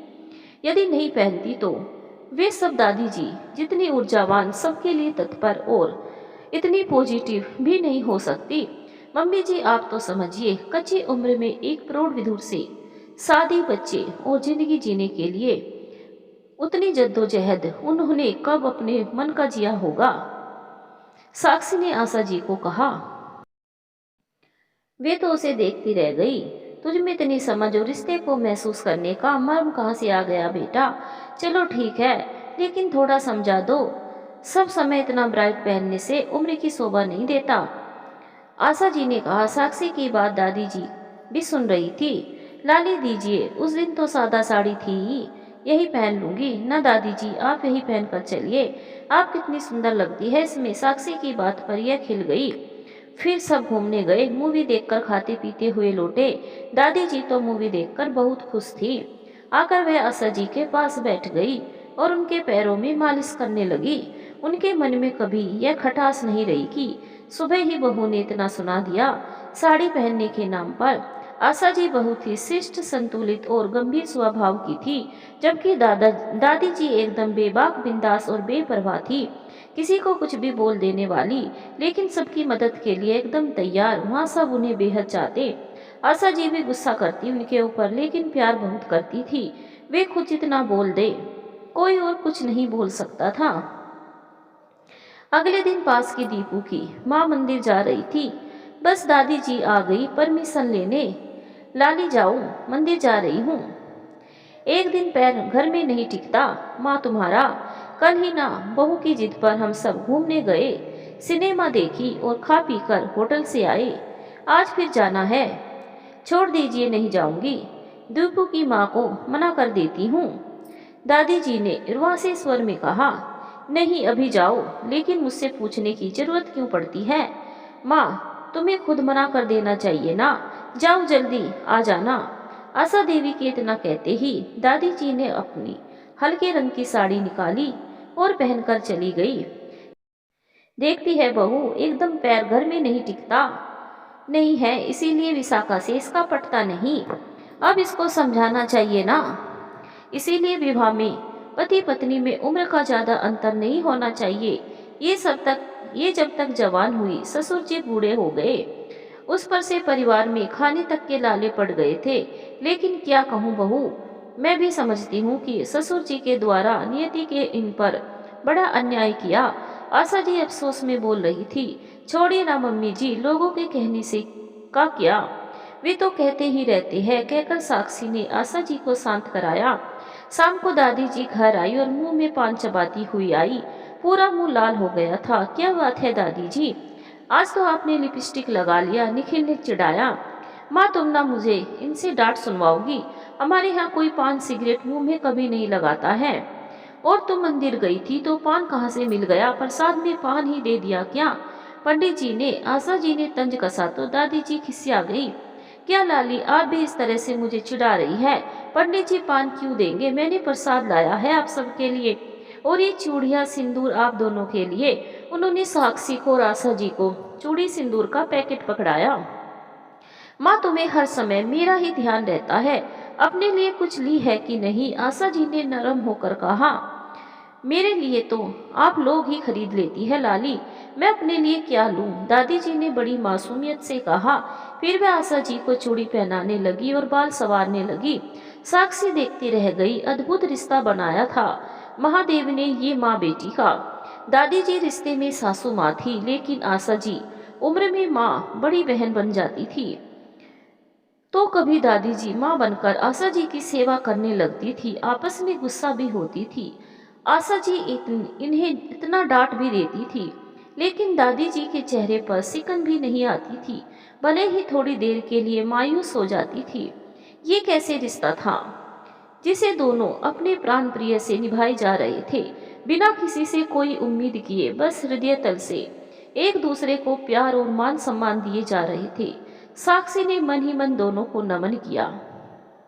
यदि नहीं पहनती तो वे सब दादी जी जितनी ऊर्जावान, सबके लिए तत्पर और इतनी पॉजिटिव भी नहीं हो सकती। मम्मी जी आप तो समझिए, कच्ची उम्र में एक प्रौढ़ विधुर से शादी, बच्चे और जिंदगी जीने के लिए उतनी जद्दोजहद उन्होंने कब अपने मन का जिया होगा। साक्षी ने आशा जी को कहा। वे तो उसे देखती रह गई। तुझ में इतनी समझ और रिश्ते को महसूस करने का मर्म कहाँ से आ गया बेटा। चलो ठीक है, लेकिन थोड़ा समझा दो। सब समय इतना ब्राइट पहनने से उम्र की शोभा नहीं देता। आशा जी ने कहा। साक्षी की बात दादी जी भी सुन रही थी। लाली दीजिए, उस दिन तो सादा साड़ी थी ही, यही पहन लूंगी ना। दादी जी आप यही पहनकर चलिए, आप कितनी सुंदर लगती है इसमें। साक्षी की बात पर यह खिल गई। फिर सब घूमने गए, मूवी देखकर खाते पीते हुए लौटे। दादी जी तो मूवी देखकर बहुत खुश थी। आकर वह आशा जी के पास बैठ गई और उनके पैरों में मालिश करने लगी। उनके मन में कभी यह खटास नहीं रही कि सुबह ही बहू ने इतना सुना दिया साड़ी पहनने के नाम पर। आशा जी बहुत ही शिष्ट, संतुलित और गंभीर स्वभाव की थी, जबकि दादी जी एकदम बेबाक, बिंदास और बेपरवाह थी, किसी को कुछ भी बोल देने वाली, लेकिन सबकी मदद के लिए एकदम तैयार। वहाँ सब उन्हें बेहद चाहते। आशा जी भी गुस्सा करती उनके ऊपर, लेकिन प्यार बहुत करती थी। वे खुद जितना बोल दे, कोई और कुछ नहीं बोल सकता था। अगले दिन पास की दीपू की माँ मंदिर जा रही थी। बस दादी जी आ गई परमिशन लेने। लाली जाऊं, मंदिर जा रही हूँ। एक दिन पैर घर में नहीं टिकता माँ तुम्हारा। कल ही ना बहू की जिद पर हम सब घूमने गए, सिनेमा देखी और खा पी कर होटल से आए। आज फिर जाना है। छोड़ दीजिए, नहीं जाऊंगी। दीपू की माँ को मना कर देती हूँ। दादी जी ने रुआसे स्वर में कहा। नहीं अभी जाओ, लेकिन मुझसे पूछने की जरूरत क्यों पड़ती है। माँ तुम्हें खुद मना कर देना चाहिए ना। जाओ जल्दी आ जाना। आशा देवी के इतना कहते ही दादी जी ने अपनी हल्के रंग की साड़ी निकाली और पहनकर चली गई। देखती है बहू, एकदम पैर घर में नहीं टिकता नहीं है, इसीलिए विशाखा से इसका पटता नहीं। अब इसको समझाना चाहिए ना। इसीलिए विवाह में पति पत्नी में उम्र का ज्यादा अंतर नहीं होना चाहिए। ये जब तक जवान हुई, ससुर जी बूढ़े हो गए। उस पर से परिवार में खाने तक के लाले पड़ गए थे। लेकिन क्या कहूँ बहू, मैं भी समझती हूँ कि ससुर जी के द्वारा नियति के इन पर बड़ा अन्याय किया। आशा जी अफसोस में बोल रही थी। छोड़िए ना मम्मी जी, लोगों के कहने से का क्या, वे तो कहते ही रहते हैं, कहकर साक्षी ने आशा जी को शांत कराया। शाम को दादी जी घर आई और मुंह में पान चबाती हुई आई। पूरा मुंह लाल हो गया था। क्या बात है दादी जी, आज तो आपने लिपस्टिक लगा लिया, निखिल ने चिढ़ाया। माँ तुम ना मुझे इनसे डांट सुनवाओगी, हमारे यहाँ कोई पान सिगरेट मुंह में कभी नहीं लगाता है। और तुम मंदिर गई थी तो पान कहाँ से मिल गया, प्रसाद में पान ही दे दिया क्या? पंडित जी ने, आशा जी ने तंज कसा तो दादी जी खिसिया गई। क्या लाली, आप भी इस तरह से मुझे चिढ़ा रही है? पंडित जी पान क्यों देंगे, मैंने प्रसाद लाया है आप सबके लिए, और ये चूड़िया सिंदूर आप दोनों के लिए। उन्होंने साक्षी को और आशा जी को चूड़ी सिंदूर का पैकेट पकड़ाया। माँ तुम्हें हर समय मेरा ही ध्यान रहता है, अपने लिए कुछ ली है कि नहीं? आशा जी ने नरम होकर कहा। मेरे लिए तो आप लोग ही खरीद लेती है लाली, मैं अपने लिए क्या लूं? दादी जी ने बड़ी मासूमियत से कहा। फिर वह आशा जी को चूड़ी पहनाने लगी और बाल संवारने लगी। साक्षी देखती रह गई। अद्भुत रिश्ता बनाया था महादेव ने ये माँ बेटी का। दादी जी रिश्ते में सासू माँ थी, लेकिन आशा जी उम्र में माँ बड़ी बहन बन जाती थी। तो कभी दादी जी माँ बनकर आशा जी की सेवा करने लगती थी। आपस में गुस्सा भी होती थी। आशा जी इन्हें इतना डांट भी देती थी, लेकिन दादी जी के चेहरे पर सिकन भी नहीं आती थी, भले ही थोड़ी देर के लिए मायूस हो जाती थी। ये कैसे रिश्ता था जिसे दोनों अपने प्राण प्रिय से निभाए जा रहे थे, बिना किसी से कोई उम्मीद किए, बस हृदय तल से एक दूसरे को प्यार और मान सम्मान दिए जा रहे थे। साक्षी ने मन ही मन दोनों को नमन किया।